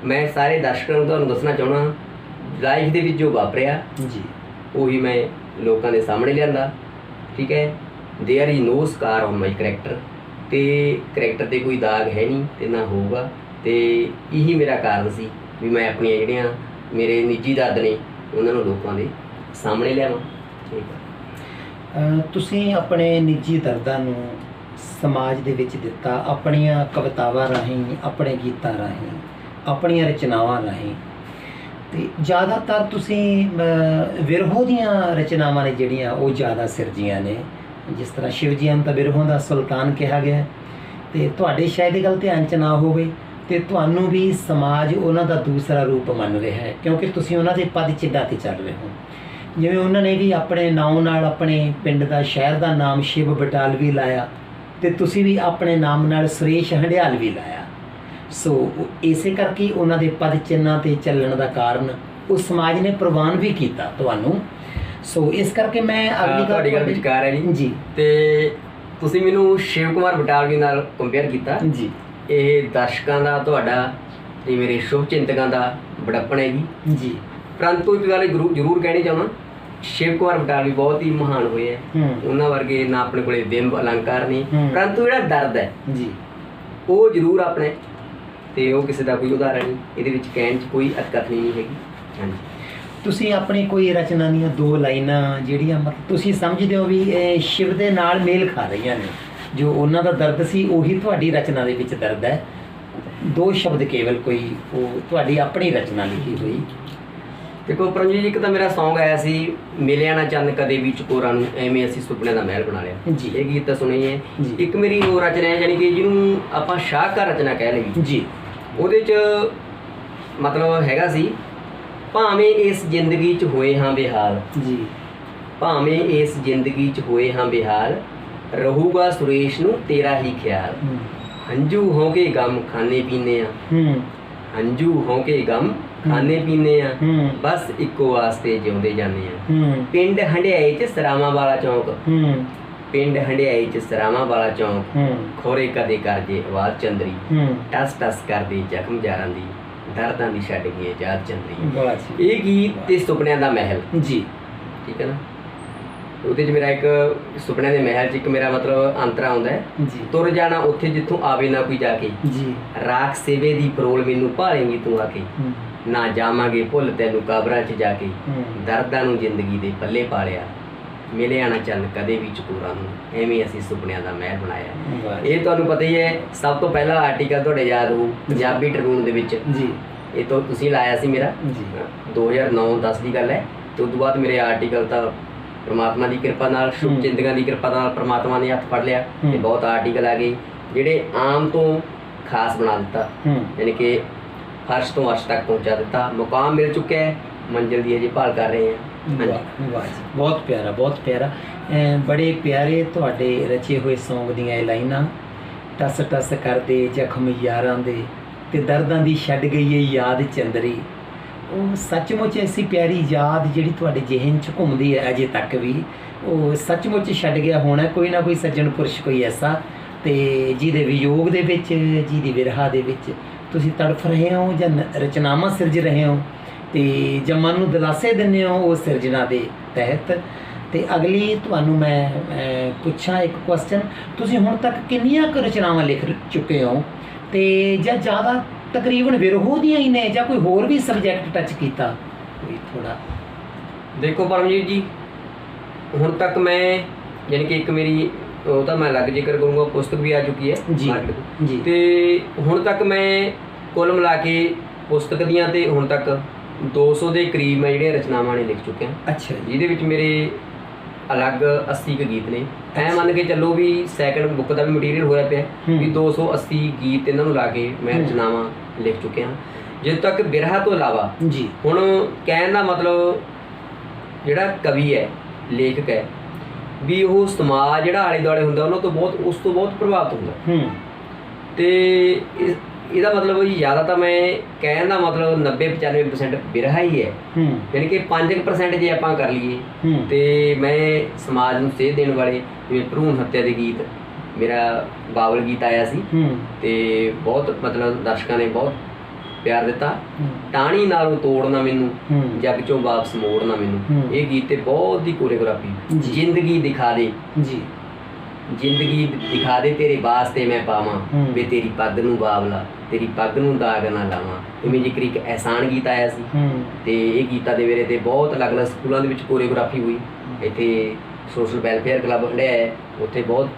ਮੈਂ ਸਾਰੇ ਦਰਸ਼ਕਾਂ ਨੂੰ ਤੁਹਾਨੂੰ ਦੱਸਣਾ ਚਾਹੁੰਦਾ, ਲਾਈਫ ਦੇ ਵਿੱਚ ਜੋ ਵਾਪਰਿਆ ਜੀ ਉਹੀ ਮੈਂ ਲੋਕਾਂ ਦੇ ਸਾਹਮਣੇ ਲਿਆਂਦਾ, ਠੀਕ ਹੈ। There is no scar on my character, ਤੇ ਕਰੈਕਟਰ 'ਤੇ ਕੋਈ ਦਾਗ ਹੈ ਨਹੀਂ ਤੇ ਨਾ ਹੋਊਗਾ। ਤੇ ਇਹੀ ਮੇਰਾ ਕਾਰਨ ਸੀ ਵੀ ਮੈਂ ਆਪਣੀਆਂ ਜਿਹੜੀਆਂ ਮੇਰੇ ਨਿੱਜੀ ਦਰਦ ਨੇ ਉਹਨਾਂ ਨੂੰ ਲੋਕਾਂ ਦੇ ਸਾਹਮਣੇ ਲਿਆਵਾਂ, ਠੀਕ ਹੈ। ਤੁਸੀਂ ਆਪਣੇ ਨਿੱਜੀ ਦਰਦਾਂ ਨੂੰ ਸਮਾਜ ਦੇ ਵਿੱਚ ਦਿੱਤਾ, ਆਪਣੀਆਂ ਕਵਿਤਾਵਾਂ ਰਾਹੀਂ, ਆਪਣੇ ਗੀਤਾਂ ਰਾਹੀਂ, ਆਪਣੀਆਂ ਰਚਨਾਵਾਂ ਰਾਹੀਂ। ਤੇ ਜ਼ਿਆਦਾਤਰ ਤੁਸੀਂ ਵਿਰਹੋ ਦੀਆਂ ਰਚਨਾਵਾਂ ਨੇ ਜਿਹੜੀਆਂ ਉਹ ਜ਼ਿਆਦਾ ਸਿਰਜੀਆਂ ਨੇ। ਜਿਸ ਤਰ੍ਹਾਂ ਸ਼ਿਵ ਜੀ ਨੂੰ ਤਾਂ ਵਿਰਹੋਂ ਦਾ ਸੁਲਤਾਨ ਕਿਹਾ ਗਿਆ, ਤੇ ਤੁਹਾਡੇ ਸ਼ਾਇਦ ਇਹ ਗੱਲ ਧਿਆਨ 'ਚ ਨਾ ਹੋਵੇ ਤੇ ਤੁਹਾਨੂੰ ਵੀ ਸਮਾਜ ਉਹਨਾਂ ਦਾ ਦੂਸਰਾ ਰੂਪ ਮੰਨ ਰਿਹਾ ਹੈ, ਕਿਉਂਕਿ ਤੁਸੀਂ ਉਹਨਾਂ ਦੇ ਪਦ ਚਿੰਨ੍ਹਾਂ 'ਤੇ ਚੱਲ ਰਹੇ ਹੋ। ਜਿਵੇਂ ਉਹਨਾਂ ਨੇ ਵੀ ਆਪਣੇ ਨਾਮ ਨਾਲ ਆਪਣੇ ਪਿੰਡ ਦਾ, ਸ਼ਹਿਰ ਦਾ ਨਾਮ ਸ਼ਿਵ ਬਟਾਲਵੀ ਲਾਇਆ, ਤੇ ਤੁਸੀਂ ਵੀ ਆਪਣੇ ਨਾਮ ਨਾਲ ਸੁਰੇਸ਼ ਹੰਡਿਆਲਵੀ ਲਾਇਆ। ਸੋ ਇਸੇ ਕਰਕੇ ਉਹਨਾਂ ਦੇ ਪਦ ਚਿੰਨ੍ਹਾਂ 'ਤੇ ਚੱਲਣ ਦਾ ਕਾਰਨ ਉਹ ਸਮਾਜ ਨੇ ਪ੍ਰਵਾਨ ਵੀ ਕੀਤਾ ਤੁਹਾਨੂੰ। ਸੋ ਇਸ ਕਰਕੇ ਮੈਂ ਤੁਹਾਡੀ ਗੱਲ ਵਿਚਕਾਰ ਹੈ ਜੀ। ਤੇ ਤੁਸੀਂ ਮੈਨੂੰ ਸ਼ਿਵ ਕੁਮਾਰ ਬਟਾਲਵੀ ਨਾਲ ਕੰਪੇਅਰ ਕੀਤਾ ਜੀ। ਇਹ ਦਰਸ਼ਕਾਂ ਦਾ, ਤੁਹਾਡਾ ਤੇ ਮੇਰੇ ਸ਼ੁਭ ਚਿੰਤਕਾਂ ਦਾ ਬੜੱਪਣ ਹੈ ਜੀ। ਪਰੰਤੂ ਇੱਕ ਗੱਲ ਜ਼ਰੂਰ ਕਹਿਣੀ ਚਾਹੁੰਦਾ, ਸ਼ਿਵ ਕੁਮਾਰ ਬਟਾਲਵੀ ਬਹੁਤ ਹੀ ਮਹਾਨ ਹੋਏ ਹੈ, ਉਹਨਾਂ ਵਰਗੇ ਨਾ ਆਪਣੇ ਕੋਲੇ ਬਿੰਬ ਅਲੰਕਾਰ ਨੇ, ਪਰੰਤੂ ਜਿਹੜਾ ਦਰਦ ਹੈ ਜੀ ਉਹ ਜ਼ਰੂਰ ਆਪਣੇ, ਤੇ ਉਹ ਕਿਸੇ ਦਾ ਕੋਈ ਉਦਾਹਰਨ ਨਹੀਂ, ਇਹਦੇ ਵਿੱਚ ਕਹਿਣ 'ਚ ਕੋਈ ਅਤਕਥਨੀ ਨਹੀਂ ਹੈਗੀ। ਹਾਂਜੀ, ਤੁਸੀਂ ਆਪਣੀ ਕੋਈ ਰਚਨਾ ਦੀਆਂ ਦੋ ਲਾਈਨਾਂ ਜਿਹੜੀਆਂ ਮਤਲਬ ਤੁਸੀਂ ਸਮਝਦੇ ਹੋ ਵੀ ਇਹ ਸ਼ਿਵ ਦੇ ਨਾਲ ਮੇਲ ਖਾ ਰਹੀਆਂ ਨੇ, ਜੋ ਉਹਨਾਂ ਦਾ ਦਰਦ ਸੀ ਉਹੀ ਤੁਹਾਡੀ ਰਚਨਾ ਦੇ ਵਿੱਚ ਦਰਦ ਹੈ, ਦੋ ਸ਼ਬਦ ਕੇਵਲ ਕੋਈ ਉਹ ਤੁਹਾਡੀ ਆਪਣੀ ਰਚਨਾ ਲਿਖੀ ਹੋਈ? ਦੇਖੋ ਪਰਮਜੀਤ ਜੀ, ਇੱਕ ਤਾਂ ਮੇਰਾ ਸੌਂਗ ਆਇਆ ਸੀ, ਮਿਲਿਆ ਨਾ ਚੰਨ ਕਦੇ ਵੀ ਚਕੋਰਾਂ ਨੂੰ, ਐਵੇਂ ਅਸੀਂ ਸੁਪਨਿਆਂ ਦਾ ਮਹਿਲ ਬਣਾ ਲਿਆ ਜੀ, ਇਹ ਗੀਤ ਤਾਂ ਸੁਣੀ ਹੈ। ਇੱਕ ਮੇਰੀ ਹੋਰ ਰਚਨਾ ਹੈ, ਜਾਣੀ ਕਿ ਜਿਹਨੂੰ ਆਪਾਂ ਸ਼ਾਹਕਾਰ ਰਚਨਾ ਕਹਿ ਲਈ ਜੀ, ਉਹਦੇ 'ਚ ਮਤਲਬ ਹੈਗਾ ਸੀ, ਭਾਵੇਂ ਇਸ ਜ਼ਿੰਦਗੀ 'ਚ ਹੋਏ ਹਾਂ ਬੇਹਾਲ ਜੀ, ਭਾਵੇਂ ਇਸ ਜ਼ਿੰਦਗੀ 'ਚ ਹੋਏ ਹਾਂ ਬੇਹਾਲ, ਰਹੂਗਾ ਸੁਰੇਸ਼ ਨੂੰ ਤੇਰਾ ਹੀ ਖਿਆਲ, ਹੰਝੂ ਹੋ ਕੇ ਗਮ ਖਾਣੇ ਪੀਨੇ ਆ, ਹੰਝੂ ਹੋ ਕੇ ਗਮ ਖਾਣੇ ਪੀਨੇ ਆ, ਬਸ ਇੱਕੋ ਵਾਸਤੇ ਜਿਉਂਦੇ ਜਾਂਦੇ ਆ, ਪਿੰਡ ਹੰਡਿਆਏ 'ਚ ਸਰਾਵਾਂ ਵਾਲਾ ਚੌਂਕ, ਪਿੰਡ ਹੰਡਿਆਏ 'ਚ ਸਰਾਵਾਂ ਵਾਲਾ ਚੌਂਕ, ਖੋਰੇ ਕਦੇ ਕਰ ਜੇ ਆਵਾਜ਼ ਚੰਦਰੀ, ਟਸ ਟਸ ਕਰਦੇ ਜ਼ਖਮ ਜਾਰਾਂ ਦੀ, ਦਰਦਾਂ ਦੀ ਛੱਡ ਗਈ ਆਜ਼ਾਦ ਚੰਦਰੀ। ਇਹ ਗੀਤ ਤੇ ਸੁਪਨਿਆਂ ਦਾ ਮਹਿਲ ਜੀ, ਠੀਕ ਹੈ ਨਾ। ਉਹਦੇ 'ਚ ਮੇਰਾ ਇੱਕ ਸੁਪਨਿਆਂ ਦੇ ਮਹਿਲ 'ਚ ਇੱਕ ਮੇਰਾ ਮਤਲਬ ਅੰਤਰਾ ਆਉਂਦਾ ਹੈ, ਜੀ ਤੁਰ ਜਾਣਾ ਉੱਥੇ ਜਿੱਥੋਂ ਆਵੇ ਨਾ ਕੋਈ ਜਾ ਕੇ, ਜੀ ਰਾਖ ਸੇਵੇ ਦੀ ਪਰੋਲ ਮੈਨੂੰ ਭਾਲੇਂਗੀ ਤੂੰ ਆ ਕੇ, ਹੂੰ ਨਾ ਜਾਵਾਂਗੇ ਭੁੱਲ ਤੈਨੂੰ ਕਬਰਾਂ 'ਚ ਜਾ ਕੇ, ਹੂੰ ਦਰਦਾਂ ਨੂੰ ਜ਼ਿੰਦਗੀ ਦੇ ਪੱਲੇ ਪਾਲਿਆ, ਮਿਲਿਆ ਨਾ ਚੰਨ ਕਦੇ ਵੀ ਚਕੂਰਾਂ ਨੂੰ, ਐਵੇਂ ਅਸੀਂ ਸੁਪਨਿਆਂ ਦਾ ਮਹਿਲ ਬਣਾਇਆ। ਵਾਹ ਇਹ ਤੁਹਾਨੂੰ ਪਤਾ ਹੀ ਹੈ, ਸਭ ਤੋਂ ਪਹਿਲਾ ਆਰਟੀਕਲ ਤੁਹਾਡੇ ਯਾਦ ਹੋਊ ਪੰਜਾਬੀ ਟ੍ਰਿਬਿਊਨ ਦੇ ਵਿੱਚ, ਜੀ ਇਹ ਤੋਂ ਤੁਸੀਂ ਲਾਇਆ ਸੀ ਮੇਰਾ, ਜੀ 2009-10 ਦੀ ਗੱਲ ਹੈ। ਤੇ ਉਸ ਤੋਂ ਬਾਅਦ ਮੇਰੇ ਆਰਟੀਕਲ ਤਾਂ ਪ੍ਰਮਾਤਮਾ ਦੀ ਕਿਰਪਾ ਨਾਲ, ਸ਼ੁਭ ਚਿੰਤਕਾਂ ਦੀ ਕਿਰਪਾ ਨਾਲ ਪ੍ਰਮਾਤਮਾ ਨੇ ਹੱਥ ਫੜ ਲਿਆ ਤੇ ਬਹੁਤ ਆਰਟੀਕਲ ਆ ਗਏ ਜਿਹੜੇ ਆਮ ਤੋਂ ਖਾਸ ਬਣਾ ਦਿੱਤਾ, ਯਾਨੀ ਕਿ ਫਰਸ਼ ਤੋਂ ਅਰਸ਼ ਤੱਕ ਪਹੁੰਚਾ ਦਿੱਤਾ। ਮੁਕਾਮ ਮਿਲ ਚੁੱਕਿਆ ਹੈ, ਮੰਜ਼ਿਲ ਦੀ ਅਜੇ ਭਾਲ ਕਰ ਰਹੇ ਹਾਂ। ਵਾਹ ਜੀ, ਬਹੁਤ ਪਿਆਰਾ, ਬਹੁਤ ਪਿਆਰਾ। ਬੜੇ ਪਿਆਰੇ ਤੁਹਾਡੇ ਰਚੇ ਹੋਏ ਸੌਂਗ ਦੀਆਂ ਇਹ ਲਾਈਨਾਂ, ਟਸ ਟਸ ਕਰਦੇ ਜ਼ਖਮ ਯਾਰਾਂ ਦੇ ਤੇ ਦਰਦਾਂ ਦੀ ਛੱਡ ਗਈ ਏ ਯਾਦ ਚੰਦਰੀ। ਉਹ ਸੱਚਮੁੱਚ ਐਸੀ ਪਿਆਰੀ ਯਾਦ ਜਿਹੜੀ ਤੁਹਾਡੇ ਜ਼ਿਹਨ 'ਚ ਘੁੰਮਦੀ ਹੈ ਅਜੇ ਤੱਕ ਵੀ, ਉਹ ਸੱਚਮੁੱਚ ਛੱਡ ਗਿਆ ਹੋਣਾ ਕੋਈ ਨਾ ਕੋਈ ਸੱਜਣ ਪੁਰਸ਼ ਕੋਈ ਐਸਾ, ਤੇ ਜਿਹਦੇ ਵਿਯੋਗ ਦੇ ਵਿੱਚ, ਜਿਹਦੀ ਵਿਰਹਾ ਦੇ ਵਿੱਚ ਤੁਸੀਂ ਤੜਫ ਰਹੇ ਹੋ ਜਾਂ ਰਚਨਾਵਾਂ ਸਿਰਜ ਰਹੇ ਹੋ, ਤੇ ਜਾਂ ਮਨ ਨੂੰ ਦਿਲਾਸੇ ਦਿੰਦੇ ਹੋ ਉਹ ਸਿਰਜਣਾ ਦੇ ਤਹਿਤ। ਤੇ ਅਗਲੀ ਤੁਹਾਨੂੰ ਮੈਂ ਪੁੱਛਾਂ ਇੱਕ ਕੁਐਸਚਨ, ਤੁਸੀਂ ਹੁਣ ਤੱਕ ਕਿੰਨੀਆਂ ਕੁ ਰਚਨਾਵਾਂ ਲਿਖ ਚੁੱਕੇ ਹੋ, ਤੇ ਜਾਂ ਜ਼ਿਆਦਾ ਤਕਰੀਬਨ ਵਿਰਹੋ ਦੀਆਂ ਹੀ ਨੇ ਜਾਂ ਕੋਈ ਹੋਰ ਵੀ ਸਬਜੈਕਟ ਟੱਚ ਕੀਤਾ ਕੋਈ ਥੋੜਾ? ਦੇਖੋ ਪਰਮਜੀਤ ਜੀ, ਹੁਣ ਤੱਕ ਮੈਂ ਯਾਨੀ ਕਿ ਇੱਕ ਮੇਰੀ ਉਹ ਤਾਂ ਮੈਂ ਅਲੱਗ ਜ਼ਿਕਰ ਕਰੂੰਗਾ, ਪੁਸਤਕ ਵੀ ਆ ਚੁੱਕੀ ਹੈ ਜੀ ਜੀ, ਤੇ ਹੁਣ ਤੱਕ ਮੈਂ ਕੁੱਲ ਮਿਲਾ ਕੇ ਪੁਸਤਕ ਦੀਆਂ ਤੇ ਹੁਣ ਤੱਕ 200 ਦੇ ਕਰੀਬ ਮੈਂ ਜਿਹੜੀਆਂ ਰਚਨਾਵਾਂ ਨੇ ਲਿਖ ਚੁੱਕਿਆ। ਅੱਛਾ ਜੀ, ਜਿਹਦੇ ਵਿੱਚ ਮੇਰੇ ਅਲੱਗ 80 ਕੁ ਗੀਤ ਨੇ। ਐ ਮੰਨ ਕੇ ਚੱਲੋ ਵੀ ਸੈਕੰਡ ਬੁੱਕ ਦਾ ਵੀ ਮਟੀਰੀਅਲ ਹੋਇਆ ਪਿਆ ਵੀ 280 ਗੀਤ ਇਹਨਾਂ ਨੂੰ ਲਾ ਕੇ ਮੈਂ ਰਚਨਾਵਾਂ ਲਿਖ ਚੁੱਕਿਆ। ਜਦੋਂ ਤੱਕ ਬਿਰਹਾ ਤੋਂ ਇਲਾਵਾ ਜੀ ਹੁਣ ਕਹਿਣ ਦਾ ਮਤਲਬ ਜਿਹੜਾ ਕਵੀ ਹੈ, ਲੇਖਕ ਹੈ, ਵੀ ਉਹ ਸਮਾਜ ਜਿਹੜਾ ਆਲੇ ਦੁਆਲੇ ਹੁੰਦਾ ਉਹਨਾਂ ਤੋਂ ਬਹੁਤ, ਉਸ ਤੋਂ ਬਹੁਤ ਪ੍ਰਭਾਵਿਤ ਹੁੰਦਾ। ਤੇ ਇਹਦਾ ਮਤਲਬ ਵੀ ਜ਼ਿਆਦਾ ਤਾਂ ਮੈਂ ਕਹਿਣ ਦਾ ਮਤਲਬ 90-95% ਬਿਰਹਾ ਹੀ ਹੈ, ਯਾਨੀ ਕਿ 5% ਜੇ ਆਪਾਂ ਕਰ ਲਈਏ ਤੇ ਮੈਂ ਸਮਾਜ ਨੂੰ ਸੇਧ ਦੇਣ ਵਾਲੇ ਜਿਵੇਂ ਭਰੂਣ ਹੱਤਿਆ ਦੇ ਗੀਤ, ਮੇਰਾ ਬਾਬਲ ਗੀਤ ਆਇਆ ਸੀ ਤੇ ਬਹੁਤ ਮਤਲਬ ਦਰਸ਼ਕਾਂ ਨੇ ਬਹੁਤ ਪਿਆਰ ਦਿੱਤਾ। ਟਾਹਣੀ ਨਾਲੋਂ ਤੋੜਨਾ ਮੈਨੂੰ, ਜੱਗ ਚੋਂ ਵਾਪਸ ਮੋੜਨਾ ਮੈਨੂੰ, ਇਹ ਗੀਤ ਤੇ ਬਹੁਤ ਦੀ ਕੋਰੀਓਗ੍ਰਾਫੀ। ਜ਼ਿੰਦਗੀ ਦਿਖਾ ਦੇ ਜੀ, ਜ਼ਿੰਦਗੀ ਦਿਖਾ ਦੇ ਤੇਰੇ ਵਾਸਤੇ ਮੈਂ ਪਾਵਾਂ, ਵੇ ਤੇਰੀ ਪੱਗ ਨੂੰ ਬਾਬਲਾ, ਤੇਰੀ ਪੱਗ ਨੂੰ ਦਾਗ ਨਾ ਲਾਵਾਂ। ਇਵੇਂ ਜ਼ਿਕਰ ਇੱਕ ਅਹਿਸਾਨ ਗੀਤ ਆਇਆ ਸੀ ਤੇ ਇਹ ਗੀਤਾਂ ਦੇ ਮੇਰੇ ਤੇ ਬਹੁਤ ਅਲੱਗ-ਅਲੱਗ ਸਕੂਲਾਂ ਦੇ ਵਿੱਚ ਕੋਰੀਓਗ੍ਰਾਫੀ ਹੋਈ। ਇੱਥੇ ਸੋਸ਼ਲ ਵੈਲਫੇਅਰ ਕਲੱਬ ਖੜਿਆ ਹੈ, ਉੱਥੇ ਬਹੁਤ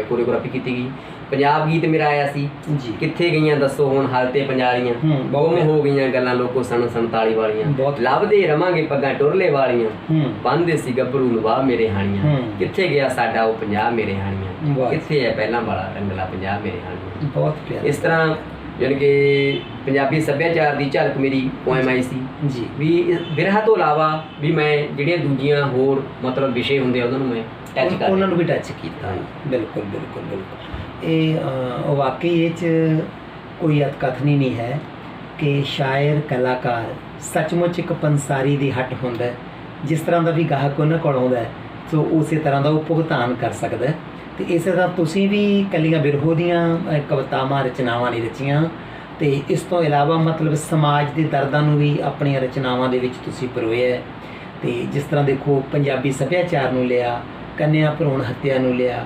ਕੋਰੀਓਗ੍ਰਾਫੀ ਕੀਤੀ ਗਈ। ਪੰਜਾਬ ਗੀਤ ਮੇਰਾ ਆਇਆ ਸੀ ਜੀ, ਕਿੱਥੇ ਗਈਆਂ ਦੱਸੋ ਹੁਣ ਹਾਲ ਤੇ ਪੰਜਾਲੀਆਂ, ਗੁੰਮ ਹੋ ਗਈਆਂ ਗੱਲਾਂ ਲੋਕੋ ਸਨ 47 ਵਾਲੀਆਂ, ਲੱਭਦੇ ਰਵਾਂਗੇ ਪੱਗਾਂ ਟੁਰਲੇ ਵਾਲੀਆਂ, ਬੰਨ੍ਹਦੇ ਸੀ ਗੱਭਰੂ ਨੂੰ ਵਾਹ ਮੇਰੇ ਹਾਣੀਆਂ, ਕਿੱਥੇ ਗਿਆ ਸਾਡਾ ਉਹ ਪੰਜਾਬ ਮੇਰੇ ਹਾਣੀਆਂ, ਕਿੱਥੇ ਹੈ ਪਹਿਲਾਂ ਵਾਲਾ ਰੰਗਲਾ ਪੰਜਾਬ ਮੇਰੇ ਹਾਣੀਆਂ। ਬਹੁਤ ਪਿਆਰਾ। ਇਸ ਤਰ੍ਹਾਂ ਯਾਨੀ ਕਿ ਪੰਜਾਬੀ ਸੱਭਿਆਚਾਰ ਦੀ ਝਲਕ ਮੇਰੀ ਪੋਇਮ ਆਈ ਸੀ ਜੀ, ਵੀ ਬਿਰਹਾ ਤੋਂ ਇਲਾਵਾ ਵੀ ਮੈਂ ਜਿਹੜੀਆਂ ਦੂਜੀਆਂ ਹੋਰ ਮਤਲਬ ਵਿਸ਼ੇ ਹੁੰਦੇ ਆ ਉਹਨਾਂ ਨੂੰ ਮੈਂ ਟੱਚ ਕਰ, ਉਹਨਾਂ ਨੂੰ ਵੀ ਟੱਚ ਕੀਤਾ। ਬਿਲਕੁਲ ਬਿਲਕੁਲ ਬਿਲਕੁਲ। ਇਹ ਵਾਕਈ ਇਹ 'ਚ ਕੋਈ ਅਤਕਥਨੀ ਨਹੀਂ ਹੈ ਕਿ ਸ਼ਾਇਰ ਕਲਾਕਾਰ ਸੱਚਮੁੱਚ ਇੱਕ ਪੰਸਾਰੀ ਦੀ ਹੱਟ ਹੁੰਦਾ, ਜਿਸ ਤਰ੍ਹਾਂ ਦਾ ਵੀ ਗਾਹਕ ਉਹਨਾਂ ਕੋਲ ਆਉਂਦਾ ਸੋ ਉਸੇ ਤਰ੍ਹਾਂ ਦਾ ਉਹ ਭੁਗਤਾਨ ਕਰ ਸਕਦਾ। ਤੇ ਇਸੇ ਤਰ੍ਹਾਂ ਤੁਸੀਂ ਵੀ ਇਕੱਲੀਆਂ ਬਿਰਹੋ ਦੀਆਂ ਕਵਿਤਾਵਾਂ ਰਚਨਾਵਾਂ ਨਹੀਂ ਰਚੀਆਂ, ਤੇ ਇਸ ਤੋਂ ਇਲਾਵਾ ਮਤਲਬ ਸਮਾਜ ਦੇ ਦਰਦਾਂ ਨੂੰ ਵੀ ਆਪਣੀਆਂ ਰਚਨਾਵਾਂ ਦੇ ਵਿੱਚ ਤੁਸੀਂ ਪਰੋਇਆ। ਤੇ ਜਿਸ ਤਰ੍ਹਾਂ ਦੇਖੋ ਪੰਜਾਬੀ ਸੱਭਿਆਚਾਰ ਨੂੰ ਲਿਆ, ਕੰਨਿਆ ਭਰੂਣ ਹੱਤਿਆ ਨੂੰ ਲਿਆ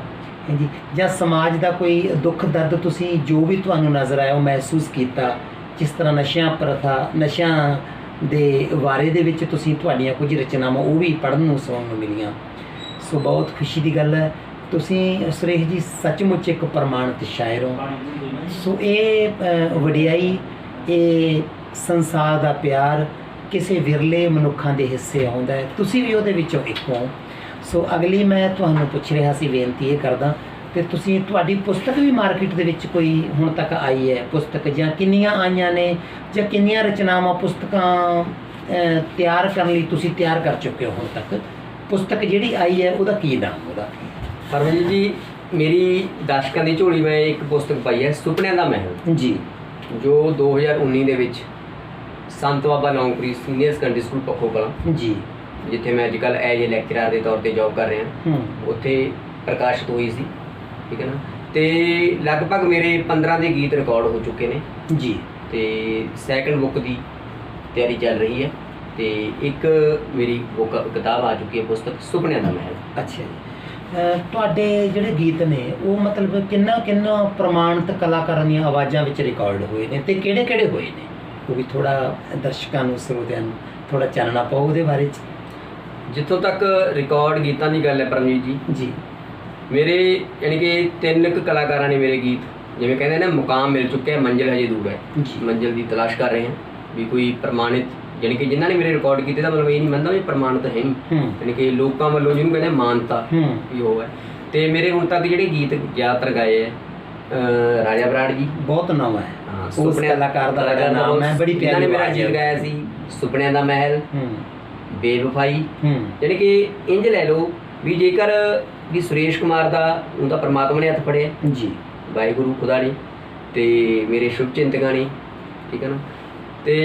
ਜੀ, ਜਾਂ ਸਮਾਜ ਦਾ ਕੋਈ ਦੁੱਖ ਦਰਦ ਤੁਸੀਂ ਜੋ ਵੀ ਤੁਹਾਨੂੰ ਨਜ਼ਰ ਆਇਆ ਉਹ ਮਹਿਸੂਸ ਕੀਤਾ, ਜਿਸ ਤਰ੍ਹਾਂ ਨਸ਼ਿਆਂ ਪ੍ਰਥਾ, ਨਸ਼ਿਆਂ ਦੇ ਬਾਰੇ ਦੇ ਵਿੱਚ ਤੁਸੀਂ ਤੁਹਾਡੀਆਂ ਕੁਝ ਰਚਨਾਵਾਂ ਉਹ ਵੀ ਪੜ੍ਹਨ ਨੂੰ ਸੁਣਨ ਨੂੰ ਮਿਲੀਆਂ। ਸੋ ਬਹੁਤ ਖੁਸ਼ੀ ਦੀ ਗੱਲ ਹੈ, ਤੁਸੀਂ ਸੁਰੇਸ਼ ਜੀ ਸੱਚਮੁੱਚ ਇੱਕ ਪ੍ਰਮਾਣਿਤ ਸ਼ਾਇਰ ਹੋ। ਸੋ ਇਹ ਵਡਿਆਈ, ਇਹ ਸੰਸਾਰ ਦਾ ਪਿਆਰ ਕਿਸੇ ਵਿਰਲੇ ਮਨੁੱਖਾਂ ਦੇ ਹਿੱਸੇ ਆਉਂਦਾ ਹੈ, ਤੁਸੀਂ ਵੀ ਉਹਦੇ ਵਿੱਚੋਂ ਇੱਕ ਹੋ। ਸੋ ਅਗਲੀ ਮੈਂ ਤੁਹਾਨੂੰ ਪੁੱਛ ਰਿਹਾ ਸੀ, ਬੇਨਤੀ ਇਹ ਕਰਦਾ ਕਿ ਤੁਸੀਂ, ਤੁਹਾਡੀ ਪੁਸਤਕ ਵੀ ਮਾਰਕੀਟ ਦੇ ਵਿੱਚ ਕੋਈ ਹੁਣ ਤੱਕ ਆਈ ਹੈ ਪੁਸਤਕ, ਜਾਂ ਕਿੰਨੀਆਂ ਆਈਆਂ ਨੇ, ਜਾਂ ਕਿੰਨੀਆਂ ਰਚਨਾਵਾਂ ਪੁਸਤਕਾਂ ਤਿਆਰ ਕਰਨ ਲਈ ਤੁਸੀਂ ਤਿਆਰ ਕਰ ਚੁੱਕੇ ਹੋ ਹੁਣ ਤੱਕ? ਪੁਸਤਕ ਜਿਹੜੀ ਆਈ ਹੈ ਉਹਦਾ ਕੀ ਨਾਮ ਉਹਦਾ? ਪਰਮਜੀਤ ਜੀ, ਮੇਰੀ ਦਰਸ਼ਕਾਂ ਦੀ ਝੋਲੀ ਮੈਂ ਇੱਕ ਪੁਸਤਕ ਪਾਈ ਹੈ, ਸੁਪਨਿਆਂ ਦਾ ਮਹਿਲ ਜੀ, ਜੋ 2019 ਦੇ ਵਿੱਚ ਸੰਤ ਬਾਬਾ Longpuri senior secondary school ਪੱਖੋ Kalan ਜੀ, ਜਿੱਥੇ ਮੈਂ ਅੱਜ ਕੱਲ੍ਹ ਐਜ ਏ ਲੈਕਚਰਰ ਦੇ ਤੌਰ 'ਤੇ ਜੋਬ ਕਰ ਰਿਹਾ, ਉੱਥੇ ਪ੍ਰਕਾਸ਼ਿਤ ਹੋਈ ਸੀ। ਠੀਕ ਹੈ ਨਾ, ਤੇ ਲਗਭਗ ਮੇਰੇ 15 ਦੇ ਗੀਤ ਰਿਕਾਰਡ ਹੋ ਚੁੱਕੇ ਨੇ ਜੀ, ਤੇ ਸੈਕੰਡ ਬੁੱਕ ਦੀ ਤਿਆਰੀ ਚੱਲ ਰਹੀ ਹੈ, ਤੇ ਇੱਕ ਮੇਰੀ ਬੁੱਕ ਕਿਤਾਬ ਆ ਚੁੱਕੀ ਹੈ, ਪੁਸਤਕ ਸੁਪਨਿਆਂ ਦਾ ਮਹਿਲ। ਅੱਛਾ ਜੀ। ਤੁਹਾਡੇ ਜਿਹੜੇ ਗੀਤ ਨੇ ਉਹ ਮਤਲਬ ਕਿੰਨਾ ਕਿੰਨਾ ਪ੍ਰਮਾਣਿਤ ਕਲਾਕਾਰਾਂ ਦੀਆਂ ਆਵਾਜ਼ਾਂ ਵਿੱਚ ਰਿਕਾਰਡ ਹੋਏ ਨੇ ਤੇ ਕਿਹੜੇ ਕਿਹੜੇ ਹੋਏ ਨੇ, ਉਹ ਵੀ ਥੋੜਾ ਦਰਸ਼ਕਾਂ ਨੂੰ ਸਰੋਤਿਆਂ ਨੂੰ ਥੋੜਾ ਚਾਨਣਾ ਪਾਓ ਉਹਦੇ ਬਾਰੇ ਚ। ਜਿੱਥੋਂ ਤੱਕ ਰਿਕਾਰਡ ਗੀਤਾਂ ਦੀ ਗੱਲ ਹੈ ਪਰਮਜੀਤ ਜੀ, ਜੀ ਮੇਰੇ ਯਾਨੀ ਕਿ 3 ਕੁ ਕਲਾਕਾਰਾਂ ਨੇ ਮੇਰੇ ਗੀਤ, ਜਿਵੇਂ ਕਹਿੰਦੇ ਨੇ ਮੁਕਾਮ ਮਿਲ ਚੁੱਕਿਆ, ਮੰਜ਼ਿਲ ਹਜੇ ਦੂਰ ਹੈ, ਜੀ। ਮੰਜ਼ਿਲ ਦੀ ਤਲਾਸ਼ ਕਰ ਰਹੇ ਹਾਂ ਵੀ ਕੋਈ ਪ੍ਰਮਾਣਿਤ, ਯਾਨੀ ਕਿ ਜਿਨ੍ਹਾਂ ਨੇ ਮੇਰੇ ਰਿਕਾਰਡ ਕੀਤੇ ਦਾ ਮਤਲਬ ਇਹ ਨਹੀਂ ਮੰਨਦਾ ਵੀ ਪ੍ਰਮਾਣਿਤ ਹੈ ਨਹੀਂ, ਯਾਨੀ ਕਿ ਲੋਕਾਂ ਵੱਲੋਂ ਜਿਹਨੂੰ ਕਹਿੰਦੇ ਮਾਨਤਾ ਵੀ ਉਹ ਹੈ। ਤੇ ਮੇਰੇ ਹੁਣ ਤੱਕ ਜਿਹੜੇ ਗੀਤ ਜ਼ਿਆਦਾਤਰ ਗਾਏ ਹੈ ਰਾਜਾ ਬਰਾੜ ਜੀ, ਬਹੁਤ ਨਾਮ ਹੈ ਉਸ ਸੁਪਨਿਆਂ ਕਲਾਕਾਰ ਦਾ ਨਾਮ ਹੈ, ਬੜੀ ਪਿਆਰੀ ਨੇ ਮੇਰਾ ਗੀਤ ਗਾਇਆ ਸੀ ਸੁਪਨਿਆਂ ਦਾ ਮਹਿਲ, ਬੇਵਫਾਈ। ਯਾਨੀ ਕਿ ਇੰਜ ਲੈ ਲਓ ਵੀ ਜੇਕਰ ਵੀ ਸੁਰੇਸ਼ ਕੁਮਾਰ ਦਾ ਉਹਦਾ ਪਰਮਾਤਮਾ ਨੇ ਹੱਥ ਫੜਿਆ ਜੀ, ਵਾਹਿਗੁਰੂ ਖੁਦਾ ਨੇ, ਤੇ ਮੇਰੇ ਸ਼ੁਭ ਚਿੰਤਕਾਂ ਨੇ, ਠੀਕ ਹੈ ਨਾ। ਤੇ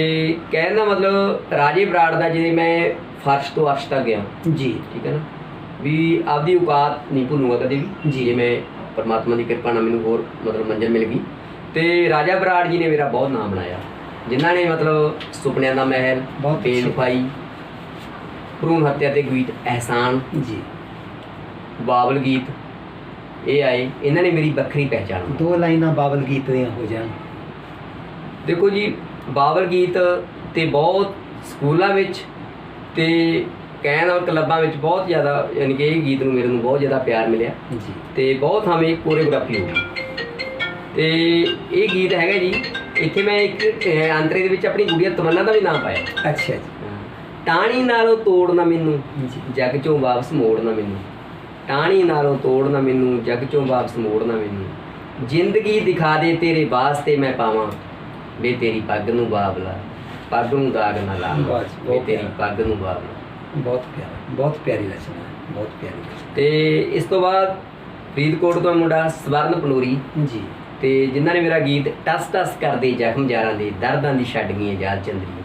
ਕਹਿਣ ਦਾ ਮਤਲਬ ਰਾਜੇ ਬਰਾੜ ਦਾ ਜੇ ਮੈਂ ਫਰਸ਼ ਤੋਂ ਅਰਸ਼ ਤੱਕ ਗਿਆ ਜੀ, ਠੀਕ ਹੈ ਨਾ, ਵੀ ਆਪਦੀ ਔਕਾਤ ਨਹੀਂ ਭੁੱਲੂਗਾ ਕਦੇ ਵੀ, ਜੇ ਮੈਂ ਪਰਮਾਤਮਾ ਦੀ ਕਿਰਪਾ ਨਾਲ ਮੈਨੂੰ ਹੋਰ ਮਤਲਬ ਮੰਜ਼ਿਲ ਮਿਲ ਗਈ। ਤੇ ਰਾਜਾ ਬਰਾੜ ਜੀ ਨੇ ਮੇਰਾ ਬਹੁਤ ਨਾਮ ਬਣਾਇਆ, ਜਿਨ੍ਹਾਂ ਨੇ ਮਤਲਬ ਸੁਪਨਿਆਂ ਦਾ ਮਹਿਲ, ਬੇਵਫਾਈ, ਭਰੂਣ ਹੱਤਿਆ ਤੇ ਗੀਤ ਅਹਿਸਾਨ ਜੀ, ਬਾਬਲ ਗੀਤ ਇਹ ਆਏ, ਇਹਨਾਂ ਨੇ ਮੇਰੀ ਵੱਖਰੀ ਪਹਿਚਾਣ। 2 ਲਾਈਨਾਂ ਬਾਬਲ ਗੀਤ ਦੀਆਂ ਹੋ ਜਾਣ। ਦੇਖੋ ਜੀ, ਬਾਬਲ ਗੀਤ ਤੇ ਬਹੁਤ ਸਕੂਲਾਂ ਵਿੱਚ ਤੇ ਕਹਿਣ ਔਰ ਕਲੱਬਾਂ ਵਿੱਚ ਬਹੁਤ ਜ਼ਿਆਦਾ, ਯਾਨੀ ਕਿ ਇਹ ਗੀਤ ਨੂੰ ਮੇਰੇ ਨੂੰ ਬਹੁਤ ਜ਼ਿਆਦਾ ਪਿਆਰ ਮਿਲਿਆ ਜੀ, ਤੇ ਬਹੁਤ ਥਾਵੇਂ ਕੋਰੀਓਗ੍ਰਾਫੀ ਹੋ ਗਈ। ਤੇ ਇਹ ਗੀਤ ਹੈਗਾ ਜੀ, ਇੱਥੇ ਮੈਂ ਇੱਕ ਅੰਤਰੇ ਦੇ ਵਿੱਚ ਆਪਣੀ ਗੁੜੀਆ ਤਮੰਨਾ ਦਾ ਵੀ ਨਾਮ ਪਾਇਆ। ਅੱਛਾ ਜੀ। ਟਾਹਣੀ ਨਾਲੋਂ ਤੋੜਨਾ ਮੈਨੂੰ, ਜੀ, ਜੱਗ ਚੋਂ ਵਾਪਸ ਮੋੜਨਾ ਮੈਨੂੰ, ਟਾਹਣੀ ਨਾਲੋਂ ਤੋੜਨਾ ਮੈਨੂੰ, ਜੱਗ ਚੋਂ ਵਾਪਸ ਮੋੜਨਾ ਮੈਨੂੰ, ਜ਼ਿੰਦਗੀ ਦਿਖਾ ਦੇ ਤੇਰੇ ਵਾਸਤੇ ਮੈਂ ਪਾਵਾਂ, ਵੇ ਤੇਰੀ ਪੱਗ ਨੂੰ ਬਾਬਲਾ, ਪੱਗ ਨੂੰ ਦਾਗ ਨਾ ਲਾ, ਵੇ ਤੇਰੀ ਪੱਗ ਨੂੰ ਬਾਬਲਾ। ਬਹੁਤ ਪਿਆਰਾ, ਬਹੁਤ ਪਿਆਰੀ ਰਚਨਾ ਹੈ, ਬਹੁਤ ਪਿਆਰੀ ਰਚਨਾ। ਤੇ ਇਸ ਤੋਂ ਬਾਅਦ ਫਰੀਦਕੋਟ ਤੋਂ ਮੁੰਡਾ ਸਵਰਨ ਪਨੋਰੀ ਜੀ, ਤੇ ਜਿਨ੍ਹਾਂ ਨੇ ਮੇਰਾ ਗੀਤ ਟਸ ਟਸ ਕਰਦੇ ਜ਼ਖਮ ਯਾਰਾਂ ਦੇ, ਦਰਦਾਂ ਦੀ ਛੱਡ ਗਈਆਂ ਯਾਦ ਚੰਦਰੀ,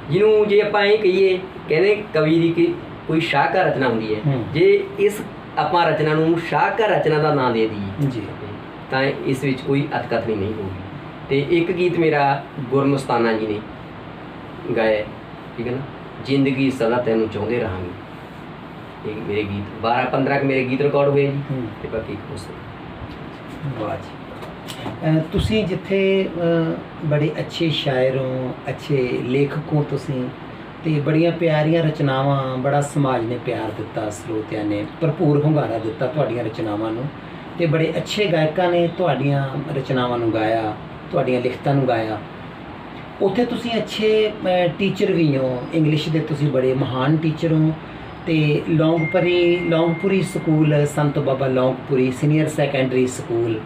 ਜਿਹਨੂੰ ਜੇ ਆਪਾਂ ਇਹ ਕਹੀਏ, ਕਹਿੰਦੇ ਕਵੀ ਦੀ ਕੋਈ ਸ਼ਾਹਕਾਰ ਰਚਨਾ ਹੁੰਦੀ ਹੈ, ਜੇ ਇਸ ਆਪਾਂ ਰਚਨਾ ਨੂੰ ਸ਼ਾਹਕਾਰ ਰਚਨਾ ਦਾ ਨਾਂ ਦੇ ਦਈਏ ਜੀ, ਤਾਂ ਇਸ ਵਿੱਚ ਕੋਈ ਅਤਕਥਨੀ ਨਹੀਂ ਹੋਊਗੀ। ਤੇ ਇੱਕ ਗੀਤ ਮੇਰਾ ਗੁਰਮਸਤਾਨਾ ਜੀ ਨੇ ਗਾਇਆ, ਠੀਕ ਹੈ ਨਾ, ਜ਼ਿੰਦਗੀ ਸਦਾ ਤੈਨੂੰ ਚਾਹੁੰਦੇ ਰਹਾਂਗੇ। ਇਹ ਮੇਰੇ ਗੀਤ 12-15 ਮੇਰੇ ਗੀਤ ਰਿਕਾਰਡ ਹੋਏ ਜੀ, ਤੇ ਬਾਕੀ ਕੁਛ। ਵਾਹ ਜੀ। ਤੁਸੀਂ ਜਿੱਥੇ ਬੜੇ ਅੱਛੇ ਸ਼ਾਇਰ ਹੋ, ਅੱਛੇ ਲੇਖਕ ਹੋ ਤੁਸੀਂ, ਤੇ ਬੜੀਆਂ ਪਿਆਰੀਆਂ ਰਚਨਾਵਾਂ, ਬੜਾ ਸਮਾਜ ਨੇ ਪਿਆਰ ਦਿੱਤਾ, ਸਰੋਤਿਆਂ ਨੇ ਭਰਪੂਰ ਹੁੰਗਾਰਾ ਦਿੱਤਾ ਤੁਹਾਡੀਆਂ ਰਚਨਾਵਾਂ ਨੂੰ, ਤੇ ਬੜੇ ਅੱਛੇ ਗਾਇਕਾਂ ਨੇ ਤੁਹਾਡੀਆਂ ਰਚਨਾਵਾਂ ਨੂੰ ਗਾਇਆ, ਤੁਹਾਡੀਆਂ ਲਿਖਤਾਂ ਨੂੰ ਗਾਇਆ। ਉੱਥੇ ਤੁਸੀਂ ਅੱਛੇ ਟੀਚਰ ਵੀ ਹੋ, ਇੰਗਲਿਸ਼ ਦੇ ਤੁਸੀਂ ਬੜੇ ਮਹਾਨ ਟੀਚਰ ਹੋ। ਤੇ ਲੌਂਗਪੁਰੀ ਸਕੂਲ, ਸੰਤ ਬਾਬਾ Longpuri senior secondary school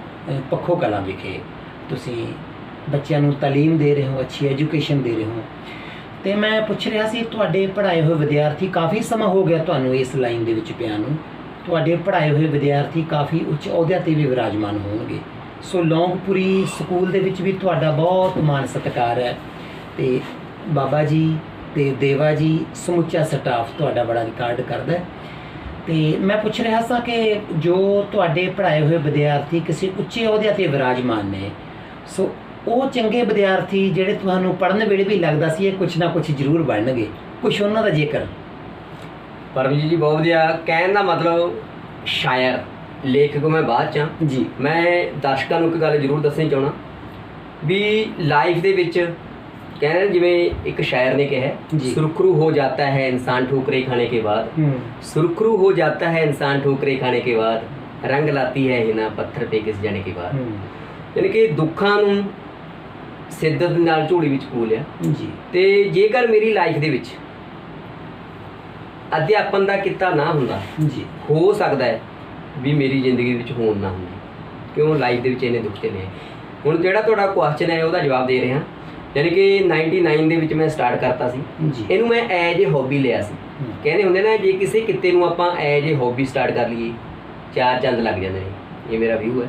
ਪੱਖੋ Kalan ਵਿਖੇ ਤੁਸੀਂ ਬੱਚਿਆਂ ਨੂੰ ਤਾਲੀਮ ਦੇ ਰਹੇ ਹੋ, ਅੱਛੀ ਐਜੂਕੇਸ਼ਨ ਦੇ ਰਹੇ ਹੋ। ਤੇ ਮੈਂ ਪੁੱਛ ਰਿਹਾ ਸੀ, ਤੁਹਾਡੇ ਪੜ੍ਹਾਏ ਹੋਏ ਵਿਦਿਆਰਥੀ, ਕਾਫੀ ਸਮਾਂ ਹੋ ਗਿਆ ਤੁਹਾਨੂੰ ਇਸ ਲਾਈਨ ਦੇ ਵਿੱਚ ਪਿਆ ਨੂੰ, ਤੁਹਾਡੇ ਪੜ੍ਹਾਏ ਹੋਏ ਵਿਦਿਆਰਥੀ ਕਾਫੀ ਉੱਚ ਅਹੁਦਿਆਂ 'ਤੇ ਵੀ ਵਿਰਾਜਮਾਨ ਹੋਣਗੇ। ਸੋ ਲੌਂਗਪੁਰੀ ਸਕੂਲ ਦੇ ਵਿੱਚ ਵੀ ਤੁਹਾਡਾ ਬਹੁਤ ਮਾਣ ਸਤਿਕਾਰ ਹੈ, ਤੇ ਬਾਬਾ ਜੀ ਤੇ ਦੇਵਾ ਜੀ, ਸਮੁੱਚਾ ਸਟਾਫ ਤੁਹਾਡਾ ਬੜਾ ਰਿਕਾਰਡ ਕਰਦਾ ਹੈ। ਤੇ ਮੈਂ ਪੁੱਛ ਰਿਹਾ ਸਾਂ ਕਿ ਜੋ ਤੁਹਾਡੇ ਪੜ੍ਹਾਏ ਹੋਏ ਵਿਦਿਆਰਥੀ ਕਿਸੇ ਉੱਚੇ ਅਹੁਦਿਆਂ 'ਤੇ ਵਿਰਾਜਮਾਨ ਨੇ, ਸੋ ਉਹ ਚੰਗੇ ਵਿਦਿਆਰਥੀ ਜਿਹੜੇ ਤੁਹਾਨੂੰ ਪੜ੍ਹਨ ਵੇਲੇ ਵੀ ਲੱਗਦਾ ਸੀ ਇਹ ਕੁਛ ਨਾ ਕੁਛ ਜ਼ਰੂਰ ਬਣਨਗੇ, ਕੁਛ ਉਹਨਾਂ ਦਾ ਜ਼ਿਕਰ। ਪਰਮਜੀਤ ਜੀ ਬਹੁਤ ਵਧੀਆ। ਕਹਿਣ ਦਾ ਮਤਲਬ ਸ਼ਾਇਰ ਲੇਖਕ ਮੈਂ ਬਾਅਦ 'ਚ ਹਾਂ ਜੀ। ਮੈਂ ਦਰਸ਼ਕਾਂ ਨੂੰ ਇੱਕ ਗੱਲ ਜ਼ਰੂਰ ਦੱਸਣੀ ਚਾਹੁੰਦਾ ਵੀ ਲਾਈਫ ਦੇ ਵਿੱਚ कहना, जिमें एक शायर ने कहा, सुरखरू हो जाता है इंसान ठोकरे खाने के बाद, सुरखरू हो जाता है इंसान ठोकरे खाने के बाद, रंग लाती है हिना पत्थर पे घिस जाने के बाद। यानी कि दुखों ਨੂੰ ਸਿੱਦਤ ਨਾਲ ਝੋਲੀ ਵਿੱਚ ਪੂ ਲਿਆ ਜੀ। ਤੇ ਜੇਕਰ ਮੇਰੀ ਲਾਈਫ ਦੇ ਵਿੱਚ ਅਧਿਆਪਨ ਦਾ ਕਿੱਤਾ ਨਾ ਹੁੰਦਾ ਜੀ, ਹੋ ਸਕਦਾ ਹੈ ਵੀ ਮੇਰੀ ਜ਼ਿੰਦਗੀ ਵਿੱਚ ਹੋਣ ਨਾ ਹੁੰਦੀ, ਕਿਉਂ ਲਾਈਫ ਦੇ ਵਿੱਚ ਇਹਨੇ ਦੁੱਖ ਚੱਲੇ। ਹੁਣ ਜਿਹੜਾ ਤੁਹਾਡਾ ਕੁਐਸਚਨ ਹੈ ਉਹਦਾ ਜਵਾਬ ਦੇ ਰਿਹਾ। यानी कि 99 ਦੇ ਵਿੱਚ ਮੈਂ ਸਟਾਰਟ ਕਰਤਾ ਸੀ ਜੀ। ਇਹਨੂੰ ਮੈਂ ਐਜ ਏ ਹੌਬੀ ਲਿਆ ਸੀ। ਕਹਿੰਦੇ ਹੁੰਦੇ ਨਾ, ਜੇ ਕਿਸੇ ਕਿੱਤੇ ਨੂੰ ਆਪਾਂ ਐਜ ਏ ਹੌਬੀ ਸਟਾਰਟ ਕਰ ਲਈਏ 4 ਚੰਦ ਲੱਗ ਜਾਂਦੇ ਨੇ। ਇਹ ਮੇਰਾ ਵਿਊ ਹੈ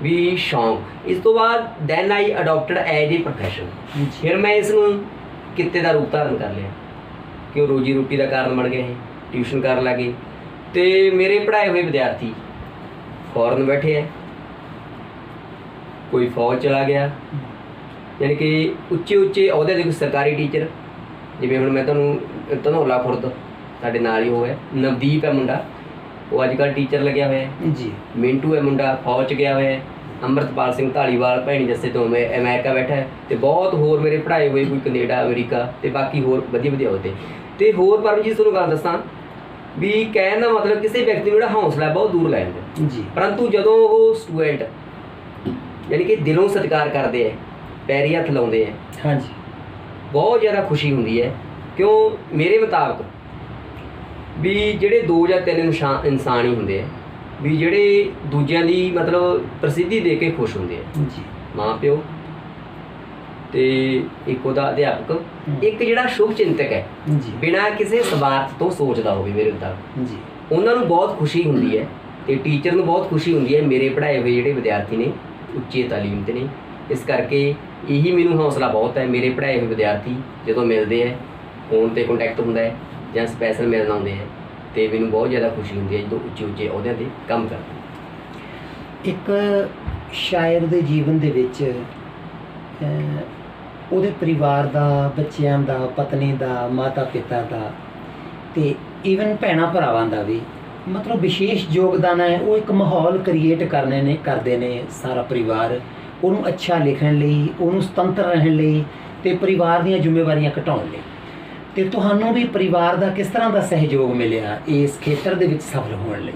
ਵੀ ਸ਼ੌਂਕ। ਇਸ ਤੋਂ ਬਾਅਦ then I adopted as a profession. ਫਿਰ ਮੈਂ ਇਸ ਨੂੰ ਕਿੱਤੇ ਦਾ ਰੂਪ ਧਾਰਨ ਕਰ ਲਿਆ ਕਿ ਉਹ ਰੋਜੀ ਰੋਟੀ ਦਾ ਕਾਰਨ ਬਣ ਗਿਆ। ਇਹ ਟਿਊਸ਼ਨ ਕਰਨ ਲੱਗੇ ਤੇ ਮੇਰੇ ਪੜ੍ਹਾਏ ਹੋਏ ਵਿਦਿਆਰਥੀ ਫੌਰਨ ਬੈਠੇ ਹੈ, ਕੋਈ ਫੌਜ ਚਲਾ ਗਿਆ, यानी कि ਉੱਚੇ ਉੱਚੇ ਅਹੁਦੇ ਦੇ ਕੋਈ ਸਰਕਾਰੀ ਟੀਚਰ। ਜਿਵੇਂ ਹੁਣ ਮੈਂ ਤੁਹਾਨੂੰ ਧਨੌਲਾ ਖੁਰਦ ਸਾਡੇ ਨਾਲ ਹੀ ਹੋਇਆ, ਨਵਦੀਪ ਹੈ ਮੁੰਡਾ, ਉਹ ਅੱਜ ਕੱਲ੍ਹ ਟੀਚਰ ਲੱਗਿਆ ਹੋਇਆ ਹੈ। ਜੀ ਮਿੰਟੂ ਹੈ ਮੁੰਡਾ, ਫੌਜ 'ਚ ਗਿਆ ਹੋਇਆ ਹੈ। ਅੰਮ੍ਰਿਤਪਾਲ ਸਿੰਘ ਧਾਲੀਵਾਲ ਭੈਣੀ ਜੱਸੇ ਤੋਂ ਅਮਰੀਕਾ ਬੈਠਾ ਹੈ। ਤੇ ਬਹੁਤ ਹੋਰ ਮੇਰੇ ਪੜ੍ਹਾਏ ਹੋਏ, ਕੋਈ ਕੈਨੇਡਾ, ਅਮਰੀਕਾ ਤੇ ਬਾਕੀ ਹੋਰ ਵਧੀਆ ਵਧੀਆ ਉਹਦੇ। ਤੇ ਹੋਰ ਪਰਮਜੀਤ ਤੁਹਾਨੂੰ ਗੱਲ ਦੱਸਾਂ ਵੀ ਕਹਿਣ ਦਾ ਮਤਲਬ ਕਿਸੇ ਵਿਅਕਤੀ ਨੂੰ ਜਿਹੜਾ ਹੌਸਲਾ ਬਹੁਤ ਦੂਰ ਲੈ ਜਾਂਦਾ ਜੀ। ਪਰੰਤੂ ਜਦੋਂ ਉਹ ਸਟੂਡੈਂਟ ਯਾਨੀ ਕਿ ਦਿਲੋਂ ਸਤਿਕਾਰ ਕਰਦੇ ਹੈ, ਪੈਰੀ ਹੱਥ ਲਾਉਂਦੇ ਹੈ, ਹਾਂਜੀ ਬਹੁਤ ਜ਼ਿਆਦਾ ਖੁਸ਼ੀ ਹੁੰਦੀ ਹੈ। ਕਿਉਂ ਮੇਰੇ ਮੁਤਾਬਕ ਵੀ ਜਿਹੜੇ 2 ਜਾਂ 3 ਇਨਸਾਨ ਹੀ ਹੁੰਦੇ ਆ ਵੀ ਜਿਹੜੇ ਦੂਜਿਆਂ ਦੀ ਮਤਲਬ ਪ੍ਰਸਿੱਧੀ ਦੇ ਕੇ ਖੁਸ਼ ਹੁੰਦੇ ਆ। ਜੀ ਮਾਂ ਪਿਓ ਤੇ ਇੱਕ ਉਹਦਾ ਅਧਿਆਪਕ, ਇੱਕ ਜਿਹੜਾ ਸ਼ੁਭ ਚਿੰਤਕ ਹੈ ਜੀ ਬਿਨਾਂ ਕਿਸੇ ਸਵਾਰਥ ਤੋਂ ਸੋਚਦਾ ਹੋਵੇ ਮੇਰੇ ਮੁਤਾਬਕ, ਜੀ ਉਹਨਾਂ ਨੂੰ ਬਹੁਤ ਖੁਸ਼ੀ ਹੁੰਦੀ ਹੈ। ਤੇ ਟੀਚਰ ਨੂੰ ਬਹੁਤ ਖੁਸ਼ੀ ਹੁੰਦੀ ਹੈ ਮੇਰੇ ਪੜ੍ਹਾਏ ਹੋਏ ਜਿਹੜੇ ਵਿਦਿਆਰਥੀ ਨੇ ਉੱਚੀ ਤਾਲੀਮ 'ਤੇ ਨੇ। ਇਸ ਕਰਕੇ ਇਹੀ ਮੈਨੂੰ ਹੌਸਲਾ ਬਹੁਤ ਹੈ। ਮੇਰੇ ਪੜ੍ਹਾਏ ਹੋਏ ਵਿਦਿਆਰਥੀ ਜਦੋਂ ਮਿਲਦੇ ਹੈ, ਫੋਨ 'ਤੇ ਕੰਟੈਕਟ ਹੁੰਦਾ ਹੈ ਜਾਂ ਸਪੈਸ਼ਲ ਮਿਲਣ ਆਉਂਦੇ ਹੈ, ਤੇ ਮੈਨੂੰ ਬਹੁਤ ਜ਼ਿਆਦਾ ਖੁਸ਼ੀ ਹੁੰਦੀ ਹੈ ਜਦੋਂ ਉੱਚੇ ਉੱਚੇ ਅਹੁਦਿਆਂ 'ਤੇ ਕੰਮ ਕਰਦੇ। ਇੱਕ ਸ਼ਾਇਰ ਦੇ ਜੀਵਨ ਦੇ ਵਿੱਚ ਉਹਦੇ ਪਰਿਵਾਰ ਦਾ, ਬੱਚਿਆਂ ਦਾ, ਪਤਨੀ ਦਾ, ਮਾਤਾ ਪਿਤਾ ਦਾ ਤੇ ਈਵਨ ਭੈਣਾਂ ਭਰਾਵਾਂ ਦਾ ਵੀ ਮਤਲਬ ਵਿਸ਼ੇਸ਼ ਯੋਗਦਾਨ ਹੈ। ਉਹ ਇੱਕ ਮਾਹੌਲ ਕ੍ਰੀਏਟ ਕਰਦੇ ਨੇ ਸਾਰਾ ਪਰਿਵਾਰ, ਉਹਨੂੰ ਅੱਛਾ ਲਿਖਣ ਲਈ, ਉਹਨੂੰ ਸੁਤੰਤਰ ਰਹਿਣ ਲਈ ਤੇ ਪਰਿਵਾਰ ਦੀਆਂ ਜ਼ਿੰਮੇਵਾਰੀਆਂ ਘਟਾਉਣ ਲਈ। ਤੇ ਤੁਹਾਨੂੰ ਵੀ ਪਰਿਵਾਰ ਦਾ ਕਿਸ ਤਰ੍ਹਾਂ ਦਾ ਸਹਿਯੋਗ ਮਿਲਿਆ ਇਸ ਖੇਤਰ ਦੇ ਵਿੱਚ ਸਫਲ ਹੋਣ ਲਈ?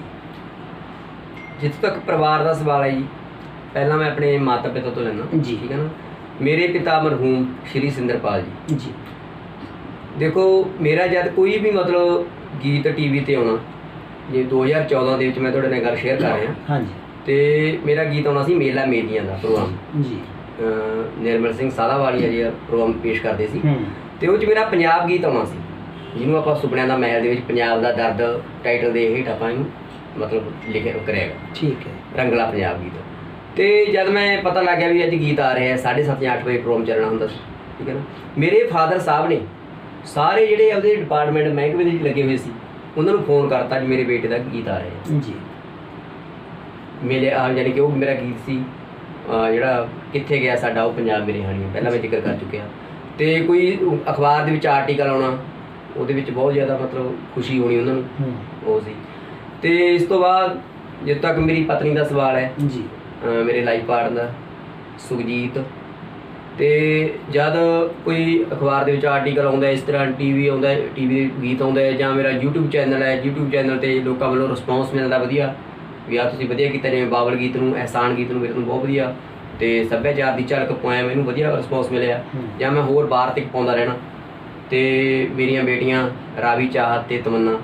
ਜਿੱਥੋਂ ਤੱਕ ਪਰਿਵਾਰ ਦਾ ਸਵਾਲ ਹੈ ਜੀ, ਪਹਿਲਾਂ ਮੈਂ ਆਪਣੇ ਮਾਤਾ ਪਿਤਾ ਤੋਂ ਲੈਣਾ ਜੀ। ਠੀਕ ਹੈ ਨਾ। ਮੇਰੇ ਪਿਤਾ ਮਰਹੂਮ ਸ਼੍ਰੀ ਸਿੰਦਰਪਾਲ ਜੀ। ਜੀ ਦੇਖੋ ਮੇਰਾ ਜਦ ਕੋਈ ਵੀ ਮਤਲਬ ਗੀਤ ਟੀਵੀ ਤੇ ਆਉਣਾ, ਜੇ 2014 ਦੇ ਵਿੱਚ ਮੈਂ ਤੁਹਾਡੇ ਨਾਲ ਗੱਲ ਸ਼ੇਅਰ ਕਰ ਰਿਹਾ, ਹਾਂਜੀ, ਤੇ ਮੇਰਾ ਗੀਤ ਆਉਣਾ ਸੀ ਮੇਲਾ ਮੇਲੀਆਂ ਦਾ ਪ੍ਰੋਗਰਾਮ। ਜੀ ਨਿਰਮਲ ਸਿੰਘ ਸਾਦਾਵਾਲੀਆ ਜੀ ਪ੍ਰੋਗਰਾਮ ਪੇਸ਼ ਕਰਦੇ ਸੀ, ਤੇ ਉਹ 'ਚ ਮੇਰਾ ਪੰਜਾਬ ਗੀਤ ਆਉਣਾ ਸੀ, ਜਿਹਨੂੰ ਆਪਾਂ ਸੁਪਨਿਆਂ ਦਾ ਮਹਿਲ ਦੇ ਵਿੱਚ ਪੰਜਾਬ ਦਾ ਦਰਦ ਟਾਈਟਲ ਦੇ ਹੇਠ ਆਪਾਂ ਇਹਨੂੰ ਮਤਲਬ ਲਿਖਿਆ ਕਰਿਆਗਾ। ਠੀਕ ਹੈ। ਰੰਗਲਾ ਪੰਜਾਬ ਗੀਤ। ਤੇ ਜਦ ਮੈਂ ਪਤਾ ਲੱਗ ਗਿਆ ਵੀ ਅੱਜ ਗੀਤ ਆ ਰਿਹਾ, 7:30 ਜਾਂ 8 ਵਜੇ ਪ੍ਰੋਗਰਾਮ ਚੱਲਣਾ ਹੁੰਦਾ ਸੀ, ਠੀਕ ਹੈ ਨਾ। ਮੇਰੇ ਫਾਦਰ ਸਾਹਿਬ ਨੇ ਸਾਰੇ ਜਿਹੜੇ ਉਹਦੇ ਡਿਪਾਰਟਮੈਂਟ ਮਹਿਕਮੇ ਦੇ ਵਿੱਚ ਲੱਗੇ ਹੋਏ ਸੀ, ਉਹਨਾਂ ਨੂੰ ਫੋਨ ਕਰਤਾ ਜੀ ਮੇਰੇ ਬੇਟੇ ਦਾ ਗੀਤ ਆ ਰਿਹਾ ਜੀ। ਮੇਲੇ ਯਾਨੀ ਕਿ ਉਹ ਮੇਰਾ ਗੀਤ ਸੀ ਜਿਹੜਾ ਕਿੱਥੇ ਗਿਆ ਸਾਡਾ ਉਹ ਪੰਜਾਬ ਮੇਰੇ ਹਾਣੀ, ਪਹਿਲਾਂ ਮੈਂ ਜ਼ਿਕਰ ਕਰ ਚੁੱਕਿਆ। ਤੇ ਕੋਈ ਅਖਬਾਰ ਦੇ ਵਿੱਚ ਆਰਟੀਕਲ ਆਉਣਾ, ਉਹਦੇ ਵਿੱਚ ਬਹੁਤ ਜ਼ਿਆਦਾ ਮਤਲਬ ਖੁਸ਼ੀ ਹੋਣੀ ਉਹਨਾਂ ਨੂੰ, ਉਹ ਸੀ। ਤੇ ਇਸ ਤੋਂ ਬਾਅਦ ਜਦੋਂ ਤੱਕ ਮੇਰੀ ਪਤਨੀ ਦਾ ਸਵਾਲ ਹੈ ਜੀ, ਮੇਰੇ ਲਾਈਫ ਪਾਰਟਨਰ ਸੁਖਜੀਤ, ਤੇ ਜਦ ਕੋਈ ਅਖਬਾਰ ਦੇ ਵਿੱਚ ਆਰਟੀਕਲ ਆਉਂਦਾ, ਇਸ ਤਰ੍ਹਾਂ ਟੀਵੀ ਆਉਂਦਾ, ਟੀਵੀ ਦੇ ਗੀਤ ਆਉਂਦਾ, ਜਾਂ ਮੇਰਾ YouTube ਚੈਨਲ ਹੈ, YouTube ਚੈਨਲ 'ਤੇ ਲੋਕਾਂ ਵੱਲੋਂ ਰਿਸਪੌਂਸ ਮਿਲਦਾ ਵਧੀਆ ਵੀ ਆ ਤੁਸੀਂ ਵਧੀਆ ਕੀਤਾ, ਜਿਵੇਂ ਬਾਬਲ ਗੀਤ ਨੂੰ, ਅਹਿਸਾਨ ਗੀਤ ਨੂੰ ਮੇਰੇ ਨੂੰ ਬਹੁਤ ਵਧੀਆ, ਤੇ ਸੱਭਿਆਚਾਰ ਦੀ ਝਲਕ ਪੋਇਮ ਇਹਨੂੰ ਵਧੀਆ ਰਿਸਪੌਂਸ ਮਿਲਿਆ, ਜਾਂ ਮੈਂ ਹੋਰ ਵਾਰਤਕ ਪਾਉਂਦਾ ਰਹਿਣਾ। ਤੇ ਮੇਰੀਆਂ ਬੇਟੀਆਂ ਰਾਵੀ, ਚਾਹਤ ਤੇ ਤਮੰਨਾ।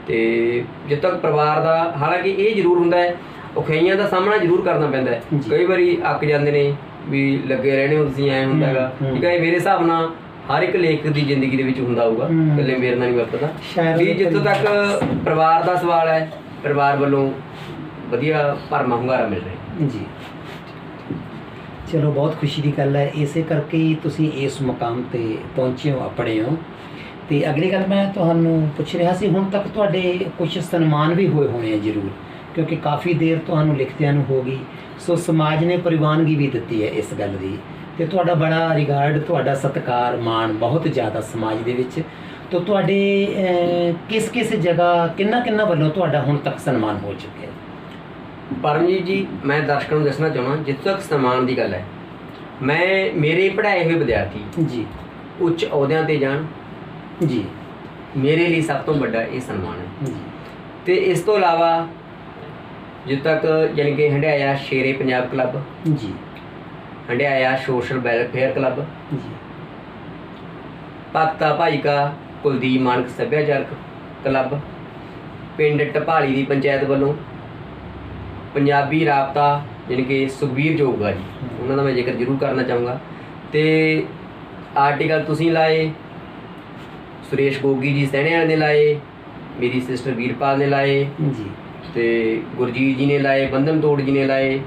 ਤੇ ਜਿੱਦ ਤੱਕ ਪਰਿਵਾਰ ਦਾ, ਹਾਲਾਂਕਿ ਇਹ ਜ਼ਰੂਰ ਹੁੰਦਾ ਹੈ ਔਖਿਆਈਆਂ ਦਾ ਸਾਹਮਣਾ ਜ਼ਰੂਰ ਕਰਨਾ ਪੈਂਦਾ ਹੈ। ਕਈ ਵਾਰੀ ਅੱਕ ਜਾਂਦੇ ਨੇ ਵੀ ਲੱਗੇ ਰਹਿਣੇ ਹੋ ਤੁਸੀਂ, ਐਂ ਹੁੰਦਾ ਹੈਗਾ, ਠੀਕ ਹੈ। ਮੇਰੇ ਹਿਸਾਬ ਨਾਲ ਹਰ ਇੱਕ ਲੇਖਕ ਦੀ ਜ਼ਿੰਦਗੀ ਦੇ ਵਿੱਚ ਹੁੰਦਾ ਹੋਊਗਾ, ਇਕੱਲੇ ਮੇਰੇ ਨਾਲ ਨਹੀਂ ਵਰਤਦਾ ਵੀ। ਜਿੱਥੋਂ ਤੱਕ ਪਰਿਵਾਰ ਦਾ ਸਵਾਲ ਹੈ, ਪਰਿਵਾਰ ਵੱਲੋਂ ਵਧੀਆ ਭਰਮਾ ਹੁੰਗਾਰਾ ਮਿਲ ਰਿਹਾ ਜੀ। ਚਲੋ ਬਹੁਤ ਖੁਸ਼ੀ ਦੀ ਗੱਲ ਹੈ, ਇਸੇ ਕਰਕੇ ਹੀ ਤੁਸੀਂ ਇਸ ਮੁਕਾਮ 'ਤੇ ਪਹੁੰਚੇ ਹੋ, ਆਪਣੇ ਹੋ। ਤੇ ਅਗਲੀ ਗੱਲ ਮੈਂ ਤੁਹਾਨੂੰ ਪੁੱਛ ਰਿਹਾ ਸੀ, ਹੁਣ ਤੱਕ ਤੁਹਾਡੇ ਕੁਝ ਸਨਮਾਨ ਵੀ ਹੋਏ ਹੋਣੇ ਆ ਜ਼ਰੂਰ, ਕਿਉਂਕਿ ਕਾਫੀ ਦੇਰ ਤੁਹਾਨੂੰ ਲਿਖਦਿਆਂ ਨੂੰ ਹੋ ਗਈ, ਸੋ ਸਮਾਜ ਨੇ ਪ੍ਰਵਾਨਗੀ ਵੀ ਦਿੱਤੀ ਹੈ ਇਸ ਗੱਲ ਦੀ, ਤੇ ਤੁਹਾਡਾ ਬੜਾ ਰਿਗਾਰਡ, ਤੁਹਾਡਾ ਸਤਿਕਾਰ, ਮਾਣ ਬਹੁਤ ਜ਼ਿਆਦਾ ਸਮਾਜ ਦੇ ਵਿੱਚ। ਤਾਂ ਤੁਹਾਡੇ ਕਿਸ ਕਿਸ ਜਗ੍ਹਾ ਕਿੰਨਾ ਵੱਲੋਂ ਤੁਹਾਡਾ ਹੁਣ ਤੱਕ ਸਨਮਾਨ ਹੋ ਚੁੱਕਿਆ? ਪਰਮਜੀਤ ਜੀ, ਮੈਂ ਦਰਸ਼ਕਾਂ ਨੂੰ ਦੱਸਣਾ ਚਾਹੁੰਦਾ, ਜਿੱਥੋਂ ਤੱਕ ਸਨਮਾਨ ਦੀ ਗੱਲ ਹੈ, ਮੇਰੇ ਪੜ੍ਹਾਏ ਹੋਏ ਵਿਦਿਆਰਥੀ ਜੀ ਉੱਚ ਅਹੁਦਿਆਂ 'ਤੇ ਜਾਣ ਜੀ, ਮੇਰੇ ਲਈ ਸਭ ਤੋਂ ਵੱਡਾ ਇਹ ਸਨਮਾਨ ਹੈ ਜੀ। ਤੇ ਇਸ ਤੋਂ ਇਲਾਵਾ ਜਿੱਦ ਤੱਕ ਯਾਨੀ ਕਿ ਹੰਡਿਆਇਆ ਸ਼ੇਰੇ ਪੰਜਾਬ ਕਲੱਬ ਜੀ, ਹੰਡਿਆਇਆ ਸੋਸ਼ਲ ਵੈਲਫੇਅਰ ਕਲੱਬ ਜੀ, ਭਗਤਾ ਭਾਈਕਾ ਕੁਲਦੀਪ ਮਾਨਕ ਸੱਭਿਆਚਾਰਕ ਕਲੱਬ, ਪਿੰਡ ਢਪਾਲੀ ਦੀ ਪੰਚਾਇਤ ਵੱਲੋਂ ਪੰਜਾਬੀ ਰਾਬਤਾ ਯਾਨੀ ਕਿ ਸੁਖਬੀਰ ਜੋਗਾ ਜੀ, ਉਹਨਾਂ ਦਾ ਮੈਂ ਜ਼ਿਕਰ ਜ਼ਰੂਰ ਕਰਨਾ ਚਾਹੂੰਗਾ। ਤੇ ਆਰਟੀਕਲ ਤੁਸੀਂ ਲਾਏ, ਸੁਰੇਸ਼ ਗੋਗੀ ਜੀ ਸਹਿਣੇ ਵਾਲੇ ਨੇ ਲਾਏ, ਮੇਰੀ ਸਿਸਟਰ ਵੀਰਪਾਲ ਨੇ ਲਾਏ ਜੀ, ਤੇ ਗੁਰਜੀਤ ਜੀ ਨੇ ਲਾਏ, ਬੰਧਨ ਤੋੜ ਜੀ ਨੇ ਲਾਏ,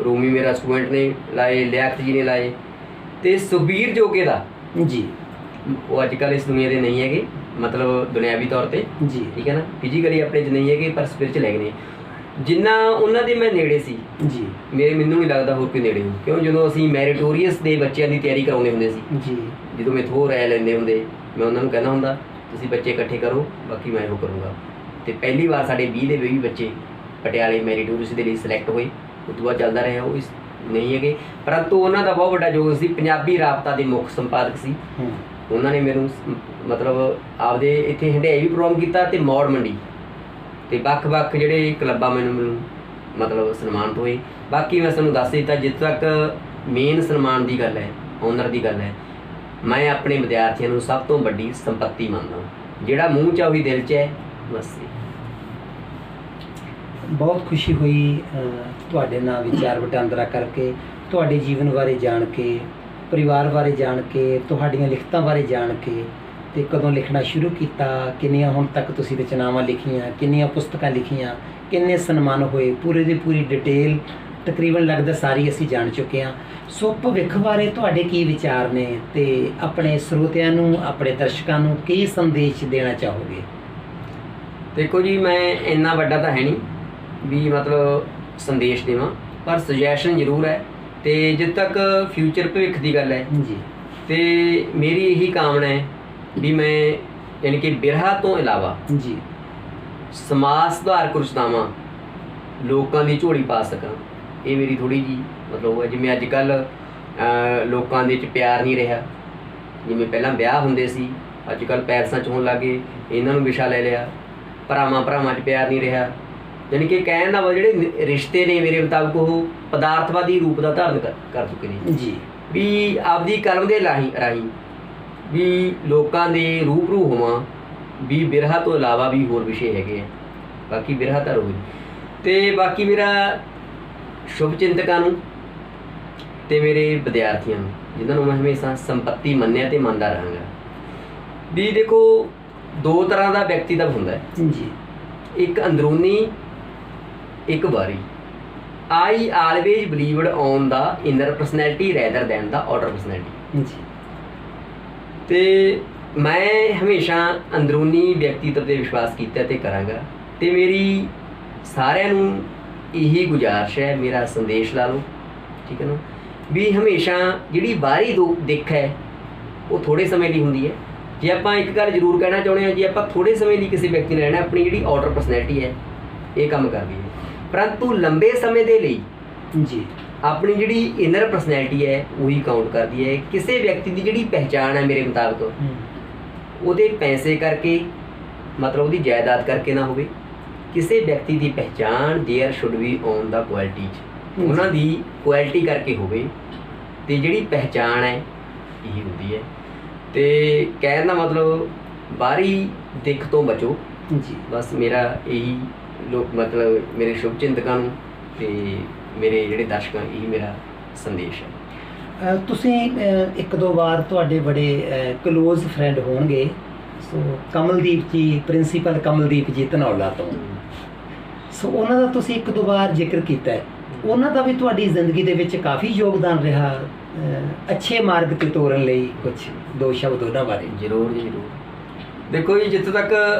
ਰੋਮੀ ਮੇਰਾ ਸਟੂਡੈਂਟ ਨੇ ਲਾਏ, ਲਿਆਕਤ ਜੀ ਨੇ ਲਾਏ। ਤੇ ਸੁਖਬੀਰ ਜੋਗੇ ਦਾ ਜੀ, ਉਹ ਅੱਜ ਕੱਲ੍ਹ ਇਸ ਦੁਨੀਆ ਦੇ ਨਹੀਂ ਹੈਗੇ, ਮਤਲਬ ਦੁਨਿਆਵੀ ਤੌਰ ਤੇ ਜੀ, ਠੀਕ ਹੈ ਨਾ, ਫਿਜ਼ੀਕਲੀ ਆਪਣੇ 'ਚ ਨਹੀਂ ਹੈਗੇ ਪਰ ਸਪਿਰਿਚੁਅਲ ਹੈਗੇ ਨੇ। ਜਿੰਨਾ ਉਹਨਾਂ ਦੇ ਮੈਂ ਨੇੜੇ ਸੀ ਜੀ, ਮੈਨੂੰ ਨਹੀਂ ਲੱਗਦਾ ਹੋਰ ਕੋਈ ਨੇੜੇ ਹੋ, ਕਿਉਂ ਜਦੋਂ ਅਸੀਂ ਮੈਰੀਟੋਰੀਅਸ ਦੇ ਬੱਚਿਆਂ ਦੀ ਤਿਆਰੀ ਕਰਾਉਂਦੇ ਹੁੰਦੇ ਸੀ ਜੀ, ਜਦੋਂ ਮੈਥੋਂ ਰਾਇ ਲੈਂਦੇ ਹੁੰਦੇ, ਮੈਂ ਉਹਨਾਂ ਨੂੰ ਕਹਿੰਦਾ ਹੁੰਦਾ ਤੁਸੀਂ ਬੱਚੇ ਇਕੱਠੇ ਕਰੋ, ਬਾਕੀ ਮੈਂ ਇਹੋ ਕਰੂੰਗਾ। ਤੇ ਪਹਿਲੀ ਵਾਰ ਸਾਡੇ 20 ਦੇ 20 ਬੱਚੇ ਪਟਿਆਲੇ ਮੈਰੀਟੋਰੀਅਸ ਦੇ ਲਈ ਸਿਲੈਕਟ ਹੋਏ। ਉਸ ਤੋਂ ਬਾਅਦ ਚੱਲਦਾ ਰਿਹਾ ਉਹ ਨਹੀਂ ਹੈਗੇ, ਪਰੰਤੂ ਉਹਨਾਂ ਦਾ ਬਹੁਤ ਵੱਡਾ ਯੋਗਦਾਨ ਸੀ। ਪੰਜਾਬੀ ਰਾਬਤਾ ਦੇ ਮੁੱਖ ਸੰਪਾਦਕ ਸੀ। ਉਹਨਾਂ ਨੇ ਮੈਨੂੰ ਮਤਲਬ ਆਪਦੇ ਇੱਥੇ ਹੰਡਿਆਈ ਵੀ ਪ੍ਰੋਗਰਾਮ ਕੀਤਾ ਤੇ ਮੌੜ ਮੰਡੀ ਤੇ ਵੱਖ-ਵੱਖ ਜਿਹੜੇ ਕਲੱਬਾਂ ਮੈਨੂੰ ਮਤਲਬ ਸਨਮਾਨਿਤ ਹੋਏ। ਬਾਕੀ ਮੈਂ ਤੁਹਾਨੂੰ ਦੱਸ ਦਿੱਤਾ, ਜਿੱਥੇ ਤੱਕ ਮੇਨ ਸਨਮਾਨ ਦੀ ਗੱਲ ਹੈ, ਓਨਰ ਦੀ ਗੱਲ ਹੈ, ਮੈਂ ਆਪਣੇ ਵਿਦਿਆਰਥੀਆਂ ਨੂੰ ਸਭ ਤੋਂ ਵੱਡੀ ਸੰਪत्ति ਮੰਨਦਾ। ਜਿਹੜਾ ਮੂੰਹ 'ਚ ਆ ਉਹੀ ਦਿਲ 'ਚ ਹੈ, ਬਸ। ਬਹੁਤ ਖੁਸ਼ੀ ਹੋਈ ਤੁਹਾਡੇ ਨਾਲ ਵਿਚਾਰ ਵਟਾਂਦਰਾ ਕਰਕੇ, ਤੁਹਾਡੇ ਜੀਵਨ ਬਾਰੇ ਜਾਣ ਕੇ, ਪਰਿਵਾਰ ਬਾਰੇ ਜਾਣ ਕੇ, ਤੁਹਾਡੀਆਂ ਲਿਖਤਾਂ ਬਾਰੇ ਜਾਣ ਕੇ, ਤੇ ਕਦੋਂ ਲਿਖਣਾ ਸ਼ੁਰੂ ਕੀਤਾ, ਕਿੰਨੀਆਂ ਹੁਣ ਤੱਕ ਤੁਸੀਂ ਰਚਨਾਵਾਂ ਲਿਖੀਆਂ, ਕਿੰਨੀਆਂ ਪੁਸਤਕਾਂ ਲਿਖੀਆਂ, ਕਿੰਨੇ ਸਨਮਾਨ ਹੋਏ, ਪੂਰੇ ਦੀ ਪੂਰੀ ਡਿਟੇਲ ਤਕਰੀਬਨ ਲੱਗਦਾ ਸਾਰੀ ਅਸੀਂ ਜਾਣ ਚੁੱਕੇ ਹਾਂ। ਸੋ ਭਵਿੱਖ ਬਾਰੇ ਤੁਹਾਡੇ ਕੀ ਵਿਚਾਰ ਨੇ ਤੇ ਆਪਣੇ ਸਰੋਤਿਆਂ ਨੂੰ, ਆਪਣੇ ਦਰਸ਼ਕਾਂ ਨੂੰ ਕੀ ਸੰਦੇਸ਼ ਦੇਣਾ ਚਾਹੋਗੇ? ਦੇਖੋ ਜੀ, ਮੈਂ ਇੰਨਾ ਵੱਡਾ ਤਾਂ ਹੈ ਨਹੀਂ ਵੀ ਮਤਲਬ ਸੰਦੇਸ਼ ਦੇਵਾਂ, ਪਰ ਸੁਜੈਸ਼ਨ ਜ਼ਰੂਰ ਹੈ। ਤੇ ਜਦ ਤੱਕ ਫਿਊਚਰ ਭਵਿੱਖ ਦੀ ਗੱਲ ਹੈ ਜੀ, ਤੇ ਮੇਰੀ ਇਹੀ ਕਾਮਨਾ ਹੈ ਵੀ ਮੈਂ ਯਾਨੀ ਕਿ ਬਿਰਹਾ ਤੋਂ ਇਲਾਵਾ ਜੀ ਸਮਾਜ ਸੁਧਾਰਕ ਰਚਨਾਵਾਂ ਲੋਕਾਂ ਦੀ ਝੋਲੀ ਪਾ ਸਕਾਂ। ਇਹ ਮੇਰੀ ਥੋੜ੍ਹੀ ਜੀ ਮਤਲਬ, ਜਿਵੇਂ ਅੱਜ ਕੱਲ੍ਹ ਲੋਕਾਂ ਦੇ ਵਿੱਚ ਪਿਆਰ ਨਹੀਂ ਰਿਹਾ, ਜਿਵੇਂ ਪਹਿਲਾਂ ਵਿਆਹ ਹੁੰਦੇ ਸੀ, ਅੱਜ ਕੱਲ੍ਹ ਪੈਲਸਾਂ 'ਚ ਹੋਣ ਲੱਗੇ, ਇਹਨਾਂ ਨੂੰ ਵਿਸ਼ਾ ਲੈ ਲਿਆ। ਭਰਾਵਾਂ 'ਚ ਪਿਆਰ ਨਹੀਂ ਰਿਹਾ, ਯਾਨੀ ਕਿ ਕਹਿਣ ਦਾ ਜਿਹੜੇ ਰਿਸ਼ਤੇ ਨੇ ਮੇਰੇ ਮੁਤਾਬਕ ਉਹ ਪਦਾਰਥਵਾਦੀ ਰੂਪ ਦਾ ਧਾਰਨ ਕਰ ਚੁੱਕੇ ਨੇ ਜੀ। ਵੀ ਆਪਦੀ ਕਲਮ ਦੇ ਰਾਹੀਂ ਵੀ ਲੋਕਾਂ ਦੇ ਰੂਬਰੂ ਹੋਵਾਂ ਵੀ ਬਿਰਹਾ ਤੋਂ ਇਲਾਵਾ ਵੀ ਹੋਰ ਵਿਸ਼ੇ ਹੈਗੇ ਆ। ਬਾਕੀ ਬਿਰਹਾ ਤਾਂ ਰੋਜ਼, ਤੇ ਬਾਕੀ ਮੇਰਾ ਸ਼ੁਭ ਚਿੰਤਕਾਂ ਨੂੰ ਤੇ ਮੇਰੇ ਵਿਦਿਆਰਥੀਆਂ ਨੂੰ, ਜਿਨ੍ਹਾਂ ਨੂੰ ਮੈਂ ਹਮੇਸ਼ਾ ਸੰਪत्ति ਮੰਨਿਆ ਤੇ ਮੰਨਦਾ ਰਹਾਂਗਾ, ਵੀ ਦੇਖੋ ਦੋ ਤਰ੍ਹਾਂ ਦਾ ਵਿਅਕਤੀਤਵ ਹੁੰਦਾ ਹੈ ਜੀ, ਇੱਕ ਅੰਦਰੂਨੀ, ਇੱਕ ਬਾਹਰੀ। I always believed on the inner personality rather than the outer personality ਜੀ। ਤੇ ਮੈਂ ਹਮੇਸ਼ਾ ਅੰਦਰੂਨੀ ਵਿਅਕਤੀਤਵ 'ਤੇ ਵਿਸ਼ਵਾਸ ਕੀਤਾ ਤੇ ਕਰਾਂਗਾ। ਤੇ ਮੇਰੀ ਸਾਰਿਆਂ ਨੂੰ ਇਹੀ ਗੁਜ਼ਾਰਿਸ਼ ਹੈ, ਮੇਰਾ ਸੰਦੇਸ਼ ਲਾ ਲਓ, ਠੀਕ ਹੈ ਨਾ, ਵੀ ਹਮੇਸ਼ਾ ਜਿਹੜੀ ਬਾਹਰੀ ਦਿੱਖ ਹੈ ਉਹ ਥੋੜ੍ਹੇ ਸਮੇਂ ਦੀ ਹੁੰਦੀ ਹੈ। ਜੇ ਆਪਾਂ ਇੱਕ ਗੱਲ ਜ਼ਰੂਰ ਕਹਿਣਾ ਚਾਹੁੰਦੇ ਹਾਂ, ਜੇ ਆਪਾਂ ਥੋੜ੍ਹੇ ਸਮੇਂ ਲਈ ਕਿਸੇ ਵਿਅਕਤੀ ਨਾਲ ਰਹਿਣਾ, ਆਪਣੀ ਜਿਹੜੀ ਆਊਟਰ ਪਰਸਨੈਲਿਟੀ ਹੈ ਇਹ ਕੰਮ ਕਰਦੀ ਹੈ, ਪਰੰਤੂ ਲੰਬੇ ਸਮੇਂ ਦੇ ਲਈ ਜੀ ਆਪਣੀ ਜਿਹੜੀ ਇਨਰ ਪਰਸਨੈਲਿਟੀ ਹੈ ਉਹੀ ਕਾਊਂਟ ਕਰਦੀ ਹੈ। ਕਿਸੇ ਵਿਅਕਤੀ ਦੀ ਜਿਹੜੀ ਪਹਿਚਾਣ ਹੈ ਮੇਰੇ ਮੁਤਾਬਕ ਉਹਦੇ ਪੈਸੇ ਕਰਕੇ, ਮਤਲਬ ਉਹਦੀ ਜਾਇਦਾਦ ਕਰਕੇ ਨਾ ਹੋਵੇ। ਕਿਸੇ ਵਿਅਕਤੀ ਦੀ ਪਹਿਚਾਣ there should be on the qualities, ਉਹਨਾਂ ਦੀ ਕੁਆਲਿਟੀ ਕਰਕੇ ਹੋਵੇ, ਤੇ ਜਿਹੜੀ ਪਹਿਚਾਣ ਹੈ ਇਹੀ ਹੁੰਦੀ ਹੈ। ਤੇ ਕਹਿਣ ਦਾ ਮਤਲਬ ਬਾਹਰੀ ਦਿੱਖ ਤੋਂ ਬਚੋ ਜੀ। ਬਸ ਮੇਰਾ ਇਹੀ ਮਤਲਬ ਮੇਰੇ ਸ਼ੁਭ ਚਿੰਤਕਾਂ ਨੂੰ ਤੇ ਮੇਰੇ ਜਿਹੜੇ ਦਰਸ਼ਕਾਂ, ਇਹੀ ਮੇਰਾ ਸੰਦੇਸ਼ ਹੈ। ਤੁਸੀਂ ਇੱਕ ਦੋ ਵਾਰ ਤੁਹਾਡੇ ਬੜੇ ਕਲੋਜ਼ ਫਰੈਂਡ ਹੋਣਗੇ, ਸੋ ਕਮਲਦੀਪ ਜੀ, ਪ੍ਰਿੰਸੀਪਲ ਕਮਲਦੀਪ ਜੀ ਧਨੌਲਾ ਤੋਂ, ਸੋ ਉਹਨਾਂ ਦਾ ਤੁਸੀਂ ਇੱਕ ਦੋ ਵਾਰ ਜ਼ਿਕਰ ਕੀਤਾ ਹੈ। ਉਹਨਾਂ ਦਾ ਵੀ ਤੁਹਾਡੀ ਜ਼ਿੰਦਗੀ ਦੇ ਵਿੱਚ ਕਾਫੀ ਯੋਗਦਾਨ ਰਿਹਾ, ਅੱਛੇ ਮਾਰਗ ਤੇ ਤੋਰਨ ਲਈ ਕੁਝ ਦੋ ਸ਼ਬਦ ਉਹਨਾਂ ਬਾਰੇ? ਜ਼ਰੂਰ ਜੀ, ਜ਼ਰੂਰ। ਦੇਖੋ ਜੀ, ਜਿੱਥੋਂ ਤੱਕ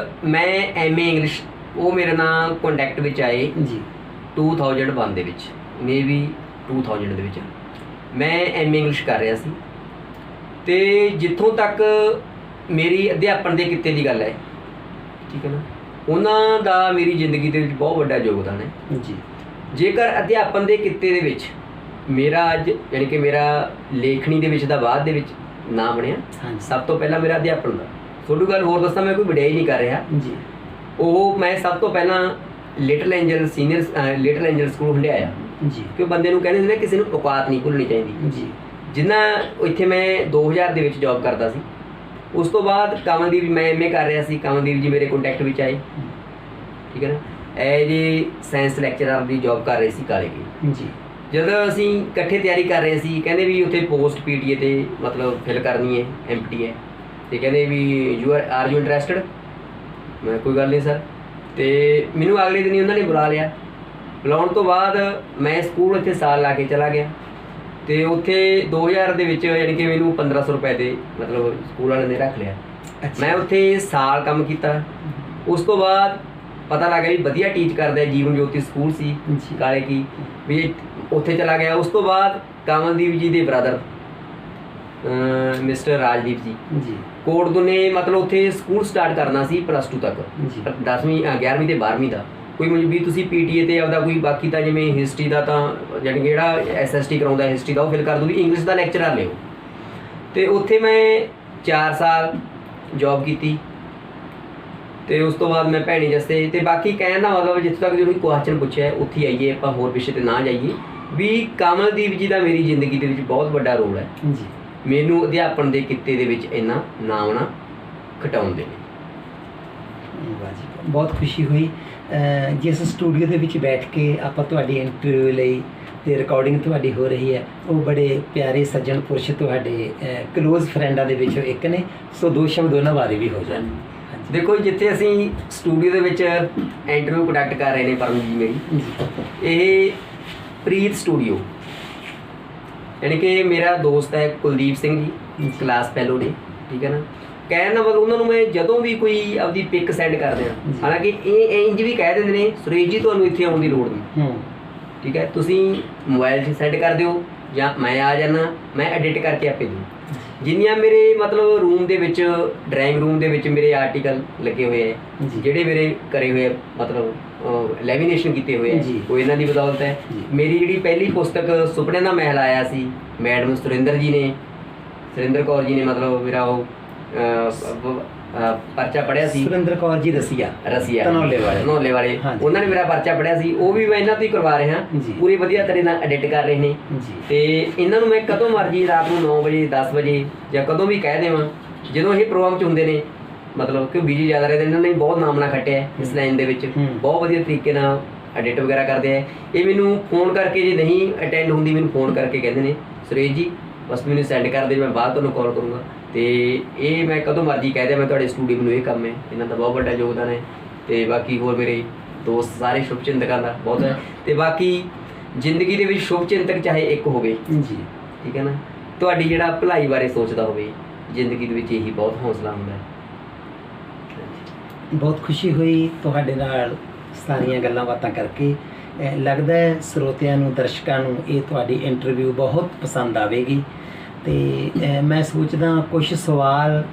ਮੈਂ MA ਇੰਗਲਿਸ਼, ਉਹ ਮੇਰੇ ਨਾਲ ਕੰਟੈਕਟ ਵਿੱਚ ਆਏ ਜੀ 2001 ਦੇ ਵਿੱਚ, ਮੇਬੀ 2000 ਦੇ ਵਿੱਚ ਮੈਂ MA ਇੰਗਲਿਸ਼ ਕਰ ਰਿਹਾ ਸੀ। ਤੇ ਜਿੱਥੋਂ ਤੱਕ ਮੇਰੀ ਅਧਿਆਪਨ ਦੇ ਕਿੱਤੇ ਦੀ ਗੱਲ ਹੈ, ਠੀਕ ਹੈ ਨਾ, ਉਹਨਾਂ ਦਾ ਮੇਰੀ ਜ਼ਿੰਦਗੀ ਦੇ ਵਿੱਚ ਬਹੁਤ ਵੱਡਾ ਯੋਗਦਾਨ ਹੈ ਜੀ। ਜੇਕਰ ਅਧਿਆਪਨ ਦੇ ਕਿੱਤੇ ਦੇ ਵਿੱਚ ਮੇਰਾ ਅੱਜ ਯਾਨੀ ਕਿ ਮੇਰਾ ਲੇਖਣੀ ਦੇ ਵਿੱਚ ਦਾ ਬਾਅਦ ਦੇ ਵਿੱਚ ਨਾਂ ਬਣਿਆ, ਸਭ ਤੋਂ ਪਹਿਲਾਂ ਮੇਰਾ ਅਧਿਆਪਨ ਦਾ। ਤੁਹਾਨੂੰ ਗੱਲ ਹੋਰ ਦੱਸਾਂ, ਮੈਂ ਕੋਈ ਵਡਿਆਈ ਨਹੀਂ ਕਰ ਰਿਹਾ ਜੀ। ਉਹ ਮੈਂ ਸਭ ਤੋਂ ਪਹਿਲਾਂ ਲਿਟਲ ਐਂਜਲ ਸਕੂਲ ਹੰਡਿਆਇਆ ਜੀ, ਕਿ ਬੰਦੇ ਨੂੰ ਕਹਿੰਦੇ ਨੇ ਕਿਸੇ ਨੂੰ ਔਕਾਤ ਨਹੀਂ ਭੁੱਲਣੀ ਚਾਹੀਦੀ ਜੀ। ਜਿੰਨਾ ਇੱਥੇ ਮੈਂ 2000 ਦੇ ਵਿੱਚ ਜੌਬ ਕਰਦਾ ਸੀ। ਉਸ ਤੋਂ ਬਾਅਦ ਕਮਲਦੀਪ, ਮੈਂ MA ਕਰ ਰਿਹਾ ਸੀ, ਕਮਲਦੀਪ ਜੀ ਮੇਰੇ ਕੰਟੈਕਟ ਵਿੱਚ ਆਏ, ਠੀਕ ਹੈ ਨਾ, as a science lecturer the job ਕਰ ਰਹੇ ਸੀ ਕਾਲਜ ਜੀ। ਜਦੋਂ ਅਸੀਂ ਇਕੱਠੇ ਤਿਆਰੀ ਕਰ ਰਹੇ ਸੀ, ਕਹਿੰਦੇ ਵੀ ਉੱਥੇ ਪੋਸਟ PTA ਤੇ ਮਤਲਬ ਫਿਲ ਕਰਨੀ ਹੈ, empty ਹੈ, ਤੇ ਕਹਿੰਦੇ ਵੀ ਆਰ ਯੂ ਇੰਟਰਸਟਡ? ਮੈਂ ਕੋਈ ਗੱਲ ਨਹੀਂ ਸਰ। ਤੇ ਮੈਨੂੰ ਅਗਲੇ ਦਿਨ ਹੀ ਉਹਨਾਂ ਨੇ ਬੁਲਾ ਲਿਆ। ਬੁਲਾਉਣ ਤੋਂ ਬਾਅਦ ਮੈਂ ਸਕੂਲ ਉੱਥੇ ਸਾਲ ਲਾ ਕੇ ਚਲਾ ਗਿਆ, ਤੇ ਉੱਥੇ 2000 ਦੇ ਵਿੱਚ ਯਾਨੀ ਕਿ ਮੈਨੂੰ 1500 ਰੁਪਏ ਦੇ ਮਤਲਬ ਸਕੂਲ ਵਾਲਿਆਂ ਨੇ ਰੱਖ ਲਿਆ। ਮੈਂ ਉੱਥੇ ਸਾਲ ਕੰਮ ਕੀਤਾ। ਉਸ ਤੋਂ ਬਾਅਦ ਪਤਾ ਲੱਗਾ ਵੀ ਵਧੀਆ ਟੀਚ ਕਰਦਾ, ਜੀਵਨ ਜੋਤੀ ਸਕੂਲ ਸੀ ਕਾਲੇ ਕੀ, ਵੀ ਉੱਥੇ ਚਲਾ ਗਿਆ। ਉਸ ਤੋਂ ਬਾਅਦ ਕਮਲਦੀਪ ਜੀ ਦੇ ਬ੍ਰਦਰ ਮਿਸਟਰ ਰਾਜਦੀਪ ਜੀ ਜੀ ਕੋਟਦੁਨੇ ਮਤਲਬ ਉੱਥੇ ਸਕੂਲ ਸਟਾਰਟ ਕਰਨਾ ਸੀ +2 ਤੱਕ ਜੀ 10ਵੀਂ 11ਵੀਂ ਤੇ 12ਵੀਂ ਦਾ ਕੋਈ ਮੈਨੂੰ ਵੀ ਤੁਸੀਂ ਪੀਟੀਏ ਤੇ ਆਪਦਾ ਕੋਈ ਬਾਕੀ ਤਾਂ ਜਿਵੇਂ ਹਿਸਟਰੀ ਦਾ ਤਾਂ ਜਾਣੀ ਕਿ ਜਿਹੜਾ ਐਸਐਸਟੀ ਕਰਾਉਂਦਾ ਹਿਸਟਰੀ ਦਾ ਉਹ ਫਿਲ ਕਰ ਦੂਗੀ ਇੰਗਲਿਸ਼ ਦਾ ਲੈਕਚਰਰ ਲਿਓ ਤੇ ਉੱਥੇ ਮੈਂ 4 ਸਾਲ ਜੌਬ ਕੀਤੀ ਤੇ ਉਸ ਤੋਂ ਬਾਅਦ ਮੈਂ ਭੈਣੀ ਜੱਸੇ ਤੇ ਬਾਕੀ ਕਹਿਣ ਦਾ ਮਤਲਬ ਜਿੱਥੇ ਤੱਕ ਜਿਹੜੀ ਕੁਐਸਚਨ ਪੁੱਛਿਆ ਉੱਥੇ ਆਈਏ ਆਪਾਂ ਹੋਰ ਵਿਸ਼ੇ ਤੇ ਨਾ ਜਾਈਏ ਵੀ ਕਮਲਦੀਪ ਜੀ ਦਾ ਮੇਰੀ ਜ਼ਿੰਦਗੀ ਦੇ ਵਿੱਚ ਬਹੁਤ ਵੱਡਾ ਰੋਲ ਹੈ ਜੀ ਮੈਨੂੰ ਅਧਿਆਪਨ ਦੇ ਕਿੱਤੇ ਦੇ ਵਿੱਚ ਇੰਨਾ ਨਾਮ ਨਾ ਖਟਾਉਣ ਦੇ ਲਈ ਵਾਹ ਜੀ ਬਹੁਤ ਖੁਸ਼ੀ ਹੋਈ ਜਿਸ ਸਟੂਡੀਓ ਦੇ ਵਿੱਚ ਬੈਠ ਕੇ ਆਪਾਂ ਤੁਹਾਡੀ ਇੰਟਰਵਿਊ ਲਈ ਤੇ ਰਿਕਾਰਡਿੰਗ ਤੁਹਾਡੀ ਹੋ ਰਹੀ ਹੈ ਉਹ ਬੜੇ ਪਿਆਰੇ ਸੱਜਣ ਪੁਰਸ਼ ਤੁਹਾਡੇ ਕਲੋਜ਼ ਫਰੈਂਡਾਂ ਦੇ ਵਿੱਚੋਂ ਇੱਕ ਨੇ ਸੋ ਦੋ ਸ਼ਬਦ ਉਹਨਾਂ ਬਾਰੇ ਵੀ ਹੋ ਜਾਣ ਦੇਖੋ ਜਿੱਥੇ ਅਸੀਂ ਸਟੂਡੀਓ ਦੇ ਵਿੱਚ ਇੰਟਰਵਿਊ ਕੰਡਕਟ ਕਰ ਰਹੇ ਨੇ ਪਰਮ ਜੀ ਮੇਰੀ ਇਹ ਪ੍ਰੀਤ ਸਟੂਡੀਓ ਯਾਨੀ ਕਿ ਮੇਰਾ ਦੋਸਤ ਹੈ ਕੁਲਦੀਪ ਸਿੰਘ ਜੀ ਕਲਾਸ ਫੈਲੋ ਨੇ ਠੀਕ ਹੈ ਨਾ ਕਹਿਣ ਦਾ ਮਤਲਬ ਉਹਨਾਂ ਨੂੰ ਮੈਂ ਜਦੋਂ ਵੀ ਕੋਈ ਆਪਦੀ ਪਿਕ ਸੈਂਡ ਕਰਦੇ ਹਾਂ ਹਾਲਾਂਕਿ ਇਹ ਇੰਜ ਵੀ ਕਹਿ ਦਿੰਦੇ ਨੇ ਸੁਰੇਸ਼ ਜੀ ਤੁਹਾਨੂੰ ਇੱਥੇ ਆਉਣ ਦੀ ਲੋੜ ਨਹੀਂ ਠੀਕ ਹੈ ਤੁਸੀਂ ਮੋਬਾਈਲ 'ਚ ਸੈਂਡ ਕਰ ਦਿਓ ਜਾਂ ਮੈਂ ਆ ਜਾਣਾ ਮੈਂ ਐਡਿਟ ਕਰਕੇ ਆਪੇ ਦੂੰ ਜਿੰਨੀਆਂ ਮੇਰੇ ਮਤਲਬ ਰੂਮ ਦੇ ਵਿੱਚ ਡਰਾਇੰਗ ਰੂਮ ਦੇ ਵਿੱਚ ਮੇਰੇ ਆਰਟੀਕਲ ਲੱਗੇ ਹੋਏ ਹੈ ਜਿਹੜੇ ਮੇਰੇ ਕਰੇ ਹੋਏ ਮਤਲਬ ਲੈਮੀਨੇਸ਼ਨ ਕੀਤੇ ਹੋਏ ਹੈ ਉਹ ਇਹਨਾਂ ਦੀ ਬਦੌਲਤ ਹੈ ਮੇਰੀ ਜਿਹੜੀ ਪਹਿਲੀ ਪੁਸਤਕ ਸੁਪਨੇ ਦਾ ਮਹਿਲ ਆਇਆ ਸੀ ਮੈਡਮ ਸੁਰਿੰਦਰ ਕੌਰ ਜੀ ਨੇ ਮਤਲਬ ਮੇਰਾ ਉਹ ਪਰਚਾ ਪੜਿਆ ਸੀ ਸੁਰਿੰਦਰ ਕੌਰ ਜੀ ਰਸੀਆ ਧਨੌਲੇ ਵਾਲੇ ਉਹਨਾਂ ਨੇ ਮੇਰਾ ਪਰਚਾ ਪੜਿਆ ਸੀ ਉਹ ਵੀ ਮੈਂ ਇਹਨਾਂ ਤੋਂ ਹੀ ਕਰਵਾ ਰਿਹਾ ਪੂਰੀ ਵਧੀਆ ਤਰ੍ਹਾਂ ਨਾਲ ਐਡਿਟ ਕਰ ਰਹੇ ਨੇ ਤੇ ਇਹਨਾਂ ਨੂੰ ਮੈਂ ਕਦੋਂ ਮਰਜੀ ਰਾਤ ਨੂੰ 9 ਵਜੇ 10 ਵਜੇ ਜਾਂ ਕਦੋਂ ਵੀ ਕਹਿ ਦੇਵਾਂ ਜਦੋਂ ਇਹ ਪ੍ਰੋਗਰਾਮ 'ਚ ਹੁੰਦੇ ਨੇ ਮਤਲਬ ਕਿ ਬਿਜੀ ਜ਼ਿਆਦਾ ਰਹੇ ਇਹਨਾਂ ਨੇ ਬਹੁਤ ਨਾਮਣਾ ਖੱਟਿਆ ਇਸ ਲਾਈਨ ਦੇ ਵਿੱਚ ਬਹੁਤ ਵਧੀਆ ਤਰੀਕੇ ਨਾਲ ਐਡਿਟ ਵਗੈਰਾ ਕਰਦੇ ਆ ਇਹ ਮੈਨੂੰ ਫੋਨ ਕਰਕੇ ਜੇ ਨਹੀਂ ਅਟੈਂਡ ਹੁੰਦੀ ਮੈਨੂੰ ਫੋਨ ਕਰਕੇ ਕਹਿੰਦੇ ਨੇ ਸੁਰੇਸ਼ ਜੀ ਬਸ ਮੈਨੂੰ ਸੈਂਡ ਕਰ ਦੇ ਮੈਂ ਬਾਅਦ ਤੁਹਾਨੂੰ ਕਾਲ ਕਰੂੰਗਾ ਤੇ ਇਹ ਮੈਂ ਕਦੋਂ ਮਰਜੀ ਕਹਿ ਦਿਆਂ ਮੈਂ ਤੁਹਾਡੇ ਸਟੂਡੀਓ ਨੂੰ ਇਹ ਕੰਮ ਹੈ ਇਹਨਾਂ ਦਾ ਬਹੁਤ ਵੱਡਾ ਯੋਗਦਾਨ ਹੈ ਤੇ ਬਾਕੀ ਹੋਰ ਮੇਰੇ ਦੋਸਤ ਸਾਰੇ ਸ਼ੁਭਚਿੰਤਕਾਂ ਦਾ ਬਹੁਤ ਹੈ ਤੇ ਬਾਕੀ ਜ਼ਿੰਦਗੀ ਦੇ ਵਿੱਚ ਸ਼ੁਭਚਿੰਤਕ ਚਾਹੇ ਇੱਕ ਹੋਵੇ ਜੀ ਠੀਕ ਹੈ ਨਾ ਤੁਹਾਡੀ ਜਿਹੜਾ ਭਲਾਈ ਬਾਰੇ ਸੋਚਦਾ ਹੋਵੇ ਜ਼ਿੰਦਗੀ ਦੇ ਵਿੱਚ ਇਹੀ ਬਹੁਤ ਹੌਸਲਾ ਹੁੰਦਾ ਹੈ ਬਹੁਤ ਖੁਸ਼ੀ ਹੋਈ ਤੁਹਾਡੇ ਨਾਲ ਸਾਰੀਆਂ ਗੱਲਾਂ ਬਾਤਾਂ ਕਰਕੇ ਲੱਗਦਾ ਹੈ ਸਰੋਤਿਆਂ ਨੂੰ ਦਰਸ਼ਕਾਂ ਨੂੰ ਇਹ ਤੁਹਾਡੀ ਇੰਟਰਵਿਊ ਬਹੁਤ ਪਸੰਦ ਆਵੇਗੀ ਤੇ ਮੈਂ ਸੋਚਦਾ ਕੁਝ ਸਵਾਲ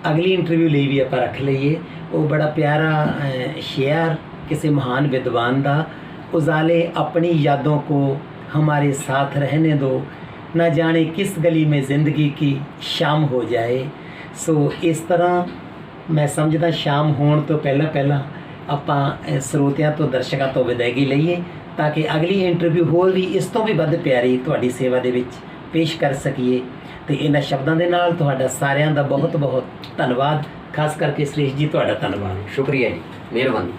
ਅਗਲੀ ਇੰਟਰਵਿਊ ਲਈ ਵੀ ਆਪਾਂ ਰੱਖ ਲਈਏ ਉਹ ਬੜਾ ਪਿਆਰਾ ਸ਼ੇਅਰ ਕਿਸੇ महान विद्वान ਦਾ उजाले अपनी यादों को हमारे साथ रहने दो ना जाने किस गली में ज़िंदगी की शाम हो जाए सो इस तरह मैं समझदा शाम होने तो पहला ਆਪਾਂ ਸਰੋਤਿਆਂ ਤੋਂ ਦਰਸ਼ਕਾਂ ਤੋਂ ਵਿਦਾਇਗੀ ਲਈਏ ਤਾਂ ਕਿ ਅਗਲੀ ਇੰਟਰਵਿਊ ਹੋਰ ਵੀ ਇਸ ਤੋਂ ਵੀ ਵੱਧ ਪਿਆਰੀ ਤੁਹਾਡੀ ਸੇਵਾ ਦੇ ਵਿੱਚ ਪੇਸ਼ ਕਰ ਸਕੀਏ ਤੇ ਇਹਨਾਂ ਸ਼ਬਦਾਂ ਦੇ ਨਾਲ ਤੁਹਾਡਾ ਸਾਰਿਆਂ ਦਾ ਬਹੁਤ ਬਹੁਤ ਧੰਨਵਾਦ ਖਾਸ ਕਰਕੇ ਸੁਰੇਸ਼ ਜੀ ਤੁਹਾਡਾ ਧੰਨਵਾਦ ਸ਼ੁਕਰੀਆ ਜੀ ਮਿਹਰਬਾਨੀ